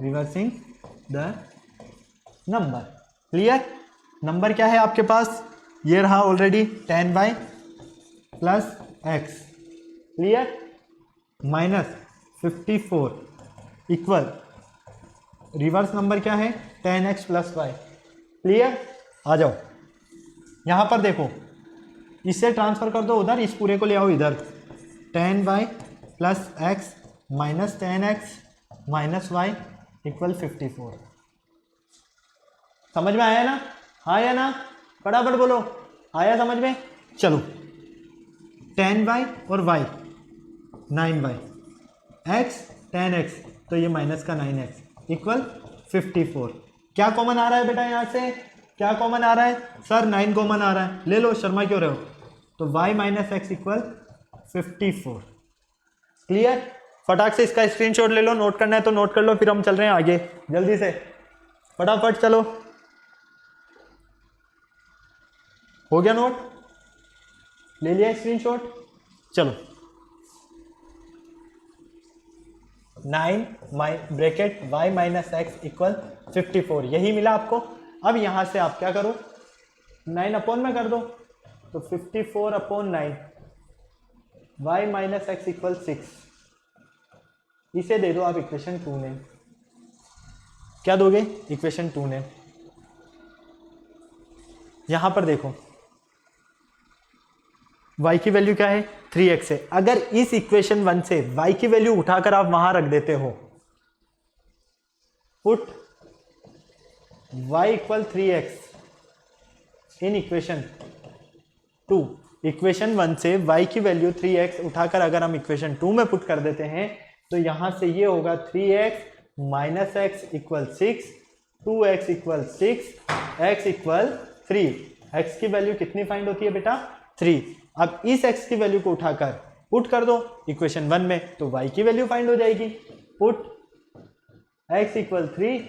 reversing the number. Clear, number क्या है आपके पास, ये रहा already 10y plus x. Clear, minus 54 equal reverse number क्या है, 10x प्लस वाई। क्लियर, आ जाओ यहां पर देखो, इससे ट्रांसफर कर दो उधर, इस पूरे को ले आओ इधर, 10y plus X minus 10x minus Y equal 54। समझ में आया ना, हाँ या ना, फटाफट बोलो, आया समझ में। चलो 10y और y 9y, x 10x, तो ये माइनस का 9x इक्वल 54। क्या कॉमन आ रहा है बेटा, यहां से क्या कॉमन आ रहा है, सर 9 कॉमन आ रहा है, ले लो, शर्मा क्यों रहे हो। तो y minus x equal 54। Clear, फटाक से इसका स्क्रीनशॉट ले लो, नोट करना है तो नोट कर लो, फिर हम चल रहे हैं आगे जल्दी से, फटाफट चलो। हो गया नोट, ले लिया स्क्रीनशॉट, चलो 9 bracket y minus x equal 54, यही मिला आपको। अब यहां से आप क्या करो, 9 अपॉन में कर दो, तो 54 upon 9, y minus x equal 6, इसे दे दो आप इक्वेशन 2 ने। क्या दोगे, इक्वेशन 2 ने। यहां पर देखो y की वैल्यू क्या है, 3x है। अगर इस इक्वेशन 1 से y की वैल्यू उठाकर आप वहां रख देते हो, पुट y इक्वल 3x इन इक्वेशन 2, इक्वेशन 1 से y की वैल्यू 3x उठाकर अगर हम इक्वेशन 2 में पुट कर देते हैं, तो यहां से ये होगा 3x minus x equal 6, 2x equal 6, x equal 3। x की वैल्यू कितनी फाइंड होती है बेटा, 3। अब इस x की वैल्यू को उठाकर पुट कर दो इक्वेशन 1 में, तो y की वैल्यू फाइंड हो जाएगी। Put x equal 3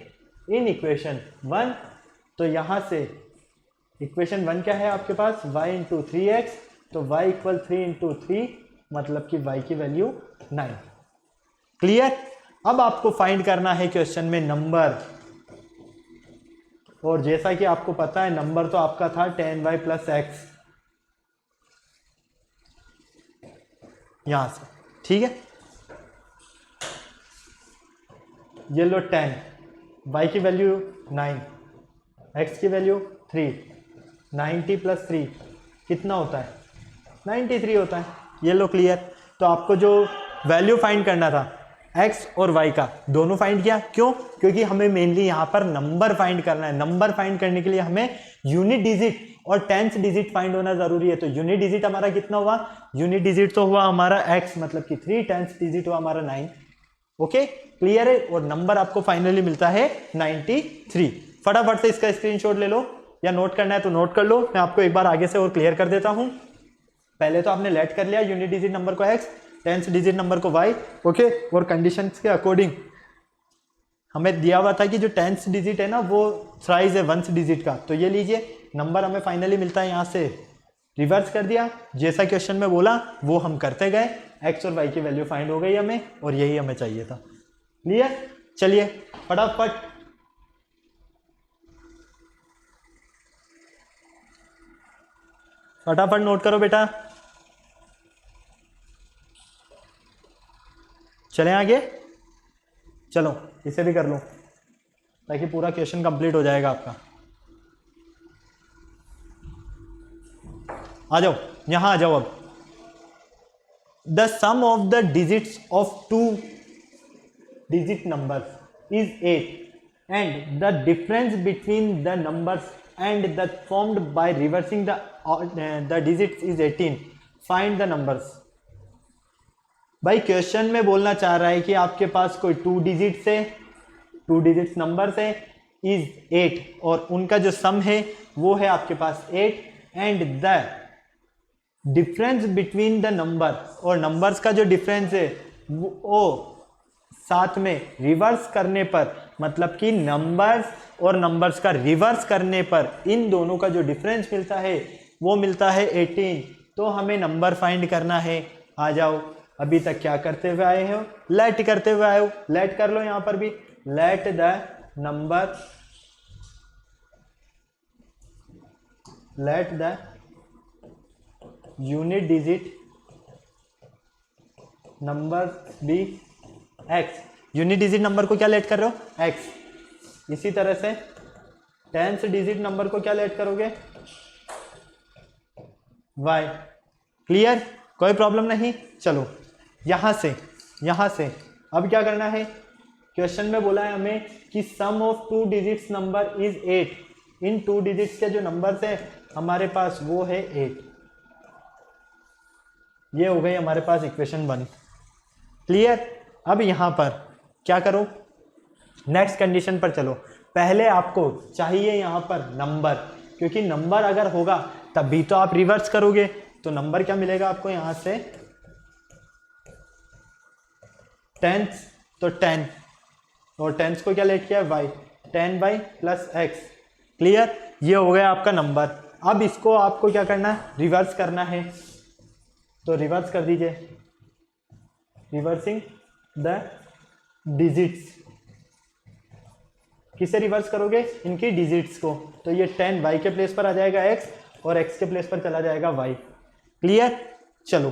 in equation 1, तो यहां से इक्वेशन 1 क्या है आपके पास, y इंटू 3x, तो y इक्वल 3 इंटू 3, मतलब कि y की वैल्यू 9। क्लियर, अब आपको फाइंड करना है क्वेश्चन में नंबर, और जैसा कि आपको पता है नंबर तो आपका था 10y प्लस एक्स, यहां से, ठीक है। ये लो 10, y की वैल्यू 9, x की वैल्यू 3, 90 प्लस 3 कितना होता है, 93 होता है। ये लो क्लियर, तो आपको जो वैल्यू फाइंड करना था एक्स और वाई का दोनों फाइंड किया। क्यों? क्योंकि हमें मेनली यहाँ पर नंबर फाइंड करना है। नंबर फाइंड करने के लिए हमें यूनिट डिजिट और टेंथ डिजिट फाइंड होना जरूरी है। तो यूनिट डिजिट हमारा कितना हुआ? यूनिट डिजिट तो हुआ हमारा x, मतलब कि 3, टेंथ डिजिट हुआ हमारा 9। ओके, क्लियर है? और नंबर आपको फाइनली मिलता है 93। फटाफट से इसका स्क्रीनशॉट ले लो, या नोट करना है तो नोट कर लो। मैं आपको एक बार आगे से और क्लियर कर देता हूं। पहले तो आपने लेट कर लिया यूनिट डिजिट नंबर को x, टेंथ डिजिट नंबर को y। ओके, और कंडीशंस के अकॉर्डिंग हमें दिया हुआ था कि जो टेंथ डिजिट है ना वो थ्राइस है वंस डिजिट का। तो ये लीजिए नंबर हमें फाइनली मिलता है, यहाँ से रिवर्स कर दिया, जैसा क्वेश्चन में बोला वो हम करते गए, x और y की वैल्यू फाइंड हो गई हमें, और यही हमें चाहिए था। क्लियर? चलिए फटाफट फटाफट नोट करो बेटा। चलें आगे, चलो इसे भी कर लो ताकि पूरा क्वेश्चन कंप्लीट हो जाएगा आपका। आ जाओ, यहां आ जाओ। अब the sum of the digits of 2 digit numbers is 8 and the difference between the numbers and the formed by reversing the digits is 18। Find the numbers. भाई क्वेश्चन में बोलना चाह रहा है कि आपके पास कोई 2 डिजिट्स है, 2 डिजिट्स नंबर्स है, इज 8, और उनका जो सम है वो है आपके पास 8, and the difference between the number, और नंबर्स का जो डिफरेंस है वो साथ में रिवर्स करने पर, मतलब कि नंबर्स और नंबर्स का रिवर्स करने पर इन दोनों का जो डिफरेंस मिलता है वो मिलता है 18। तो हमें नंबर फाइंड करना है। आ जाओ, अभी तक क्या करते हुए आए हो? लेट करते हुए आए हो, लेट कर लो। यहां पर भी let the number, let the unit digit number be x। Unit digit number को क्या लेट कर रहे हो? x। इसी तरह से टेंथ डिजिट नंबर को क्या लेट करोगे? y। क्लियर? कोई प्रॉब्लम नहीं। चलो यहां से अब क्या करना है? क्वेश्चन में बोला है हमें कि sum of 2 digits number is 8। इन 2 डिजिट्स के जो नंबर्स है हमारे पास वो है 8। ये हो गई हमारे पास इक्वेशन 1। क्लियर? अब यहां पर क्या करो? नेक्स्ट कंडीशन पर चलो। पहले आपको चाहिए यहां पर नंबर, क्योंकि नंबर अगर होगा तभी तो आप रिवर्स करोगे। तो नंबर क्या मिलेगा आपको यहां से? टेंथ, तो 10, और टेंथ को क्या लेट किया? y। 10y plus x। Clear? ये हो गया आपका नंबर। अब इसको आपको क्या करना है? रिवर्स करना है। तो रिवर्स कर दीजिए, रिवर्सिंग द डिजिट्स। किसे रिवर्स करोगे? इनकी डिजिट्स को। तो ये 10 y के प्लेस पर आ जाएगा x, और x के प्लेस पर चला जाएगा y। क्लियर? चलो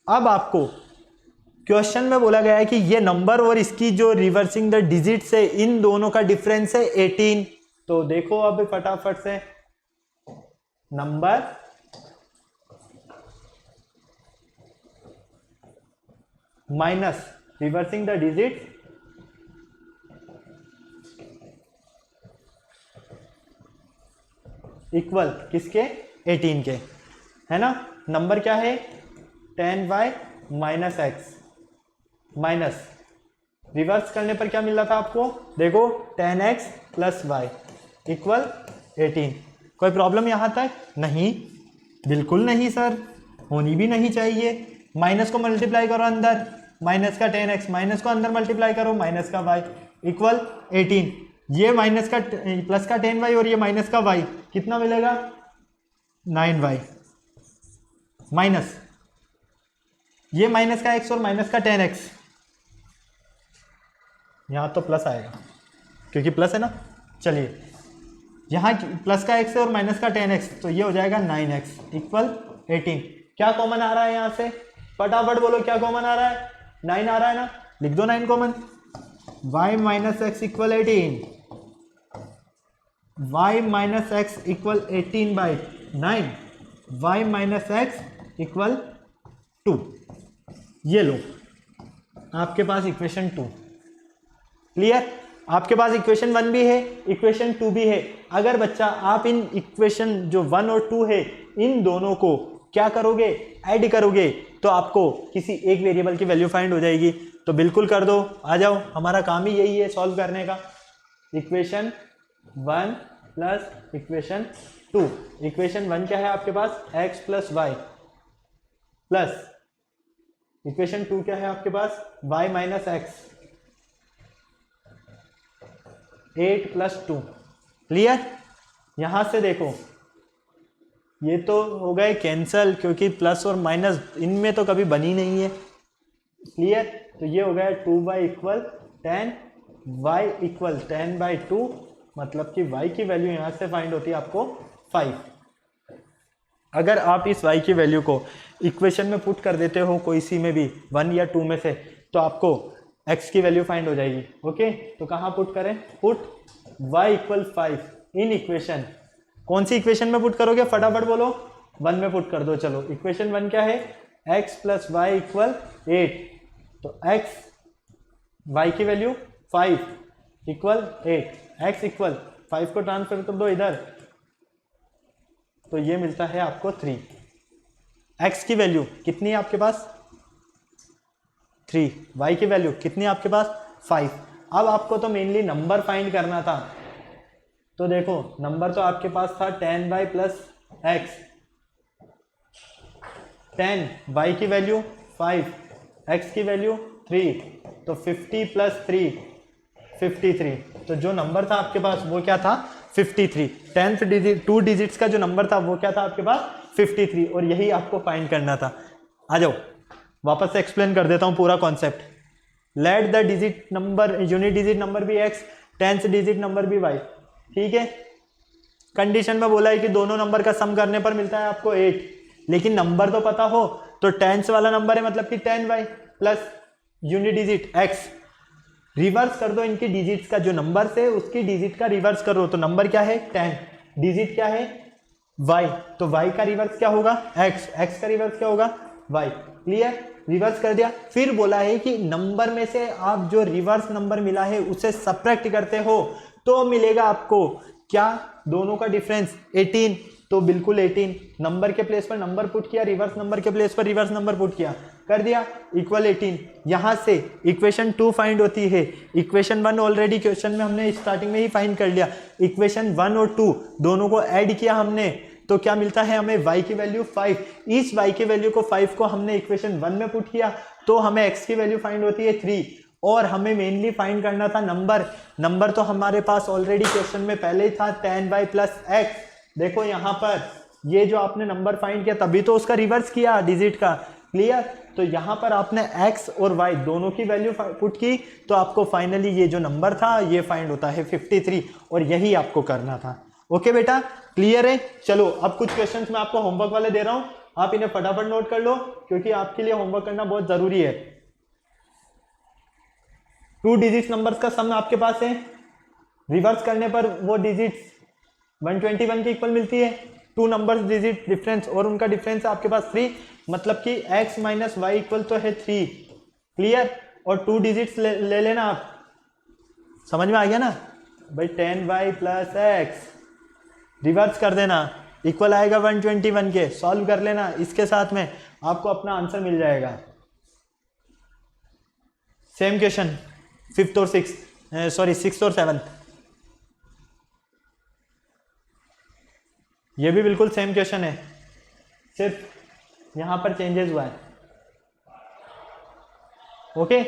अब आपको क्वेश्चन में बोला गया है कि ये नंबर और इसकी जो रिवर्सिंग द डिजिट्स है इन दोनों का डिफरेंस है 18। तो देखो अब फटाफट से, number minus reversing the digit equal किसके? 18 के, है ना? नंबर क्या है? 10y minus x, minus reverse करने पर क्या मिल रहा था आपको? देखो 10x प्लस वाई इक्वल 18। कोई प्रॉब्लम यहां तक? नहीं, बिल्कुल नहीं सर, होनी भी नहीं चाहिए। माइनस को मल्टीप्लाई करो अंदर, माइनस का 10x, माइनस को अंदर मल्टीप्लाई करो, माइनस का y इक्वल 18। ये माइनस का प्लस का 10y और ये माइनस का y, कितना मिलेगा? 9y माइनस ये माइनस का x और माइनस का 10x। यहां तो प्लस आएगा क्योंकि प्लस है ना। चलिए यहां प्लस का x है और माइनस का 10x, तो ये हो जाएगा 9x इक्वल 18। क्या कॉमन आ रहा है यहां से? फटाफट बोलो क्या कॉमन आ रहा है? 9 आ रहा है ना, लिख दो 9 common. y minus x equal 18, y minus x equal 18 by 9, y minus x equal 2। ये लो, आपके पास इक्वेशन 2। क्लियर? आपके पास इक्वेशन 1 भी है, इक्वेशन 2 भी है। अगर बच्चा आप इन इक्वेशन जो 1 और 2 है इन दोनों को क्या करोगे, ऐड करोगे, तो आपको किसी एक वेरिएबल की वैल्यू फाइंड हो जाएगी। तो बिल्कुल कर दो, आ जाओ, हमारा काम ही यही है सॉल्व करने का। Equation 1 plus equation 2। इक्वेशन 1 क्या है आपके पास, x plus Y, plus equation 2 क्या है आपके पास, y minus X, 8 plus 2। Clear? यहां से देखो ये तो हो गए कैंसल, क्योंकि प्लस और माइनस इनमें तो कभी बनी नहीं है। क्लियर? तो ये हो गया 2y इक्वल 10, y इक्वल 10/2, मतलब कि y की वैल्यू यहां से फाइंड होती है आपको 5। अगर आप इस y की वैल्यू को इक्वेशन में पुट कर देते हो कोई सी में भी 1 या 2 में से, तो आपको x की वैल्यू फाइंड हो जाएगी। ओके, तो कहाँ पुट करें, put y equal 5 in equation, कौन सी इक्वेशन में पुट करोगे, फटाफट बोलो, 1 में पुट कर दो। चलो, इक्वेशन 1 क्या है, x प्लस वाई इक्वल 8, तो x y की वैल्यू 5 इक्वल 8, x इक्वल 5 को ट्रांसफर कर दो इधर, तो ये मिलता है आपको 3। x की वैल्यू कितनी है आपके पास, 3, y की वैल्यू कितनी है आपके पास, 5। अब आपको तो मेनली नंबर फाइंड करना था, तो देखो नंबर तो आपके पास था 10y प्लस एक्स, 10, y की वैल्यू 5, x की वैल्यू 3, तो 50 प्लस 3 53। तो जो नंबर था आपके पास वो क्या था, 53। 10th डिजिट 2 डिजिट्स का जो नंबर था वो क्या था आपके पास, 53, और यही आपको फाइंड करना था। आ जाओ वापस से एक्सप्लेन कर देता हूं पूरा concept. Let the digit number, unit digit number भी x, 10th डिजिट नंबर भी y। ठीक है, कंडीशन में बोला है कि दोनों नंबर का सम करने पर मिलता है आपको 8, लेकिन नंबर तो पता हो, तो 10th वाला नंबर है मतलब कि 10y plus unit digit x। Reverse कर दो इनकी डिजिट्स का, जो नंबर से उसकी डिजिट का रिवर्स करो, तो नंबर क्या है 10, डिजिट क्या है y, तो y का रिवर्स क्या होगा x, x का रिवर्स क्या होगा y। क्लियर? रिवर्स कर दिया। फिर बोला है कि नंबर में से आप जो रिवर्स नंबर मिला है उसे सब्ट्रैक्ट करते हो तो मिलेगा आपको क्या, दोनों का डिफरेंस 18, तो बिल्कुल 18, नंबर के प्लेस पर नंबर पुट किया, रिवर्स नंबर के प्लेस पर रिवर्स नंबर पुट किया, कर दिया, इक्वल 18। यहां से इक्वेशन 2 फाइंड होती है। इक्वेशन 1 ऑलरेडी क्वेश्चन में हमने स्टार्टिंग में ही फाइंड कर लिया। इक्वेशन 1 और 2 दोनों को ऐड किया हमने, तो क्या मिलता है हमें, y की वैल्यू 5। इस y की वैल्यू को 5 को हमने इक्वेशन 1 में पुट किया, तो हमें x की वैल्यू फाइंड होती है 3, और हमें मेनली फाइंड करना था नंबर। नंबर तो हमारे पास ऑलरेडी क्वेश्चन में पहले ही था 10y प्लस एक्स। देखो यहाँ पर ये जो आपने नंबर फाइंड किया तभी तो उसका रिवर्स किया डिजिट का। क्लियर? तो यहाँ पर आपने x और y दोनों की वैल्यू पुट की, तो आपको फाइनली ये जो नंबर था ये फाइंड होता है 53, और यही आपको करना था। ओके बेटा, क्लियर है? चलो अब कुछ क्वेश्चंस मैं आपको होमवर्क वाले दे रहा हूं, आप इन्हें फटाफट नोट कर लो क्योंकि आपके लिए होमवर्क करना बहुत जरूरी है। 2 डिजिट्स नंबर्स का सम आपके पास है, रिवर्स करने पर वो डिजिट्स 121 के इक्वल मिलती है। 2 नंबर्स डिजिट डिफरेंस और उनका डिफरेंस आपके पास 3, मतलब कि x माइनस वाई इक्वल तो है 3। क्लियर? और 2 डिजिट्स ले लेना आप, समझ में आ गया ना भाई, 10y प्लस एक्स रिवर्स कर देना, इक्वल आएगा 121 के, सॉल्व कर लेना, इसके साथ में आपको अपना आंसर मिल जाएगा। सेम क्वेश्चन 5th और 6th, सॉरी 6th और 7th, ये भी बिल्कुल सेम क्वेश्चन है, सिर्फ यहां पर चेंजेस हुआ है। ओके,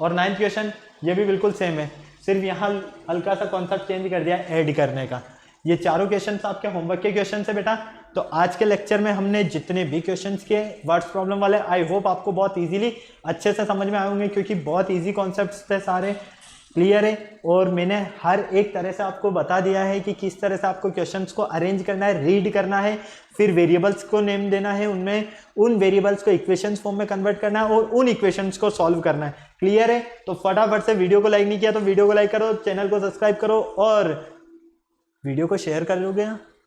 और 9th क्वेश्चन ये भी बिल्कुल सेम है, सिर्फ यहाँ हल्का सा कॉन्सेप्ट चेंज कर दिया ऐड करने का। ये चारों क्वेश्चंस आपके होमवर्क के क्वेश्चन है बेटा। तो आज के लेक्चर में हमने जितने भी क्वेश्चंस किए वर्ड्स प्रॉब्लम वाले, आई होप आपको बहुत इजीली अच्छे से समझ में आए होंगे, क्योंकि बहुत इजी कॉन्सेप्ट्स थे सारे। क्लियर है? और मैंने हर एक तरह से आपको बता दिया है कि किस तरह से आपको क्वेश्चंस को अरेंज करना है, रीड करना है, फिर वेरिएबल्स को नेम देना है, उनमें उन वेरिएबल्स को इक्वेशंस फॉर्म में कन्वर्ट करना है और उन इक्वेशंस को सॉल्व करना है। क्लियर है? तो फटाफट से वीडियो को लाइक नहीं किया तो वीडियो को लाइक करो, चैनल को सब्सक्राइब करो और वीडियो को शेयर कर लोगे।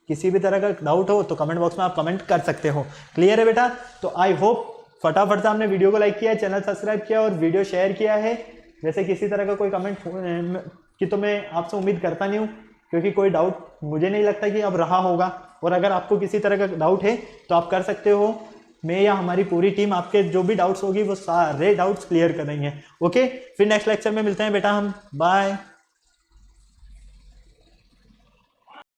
किसी भी तरह का डाउट हो तो कमेंट बॉक्स में आप कमेंट कर सकते हो। क्लियर है बेटा? तो आई होप फटाफट से आपने वीडियो को लाइक किया, चैनल सब्सक्राइब किया और वीडियो शेयर किया है। वैसे किसी तरह का कोई कमेंट की तो मैं आपसे उम्मीद करता नहीं हूँ, क्योंकि कोई डाउट मुझे नहीं लगता कि अब रहा होगा। और अगर आपको किसी तरह का डाउट है तो आप कर सकते हो, मैं या हमारी पूरी टीम आपके जो भी डाउट्स होगी वो सारे डाउट्स क्लियर करेंगे। ओके, फिर नेक्स्ट लेक्चर में मिलते हैं बेटा हम। बाय।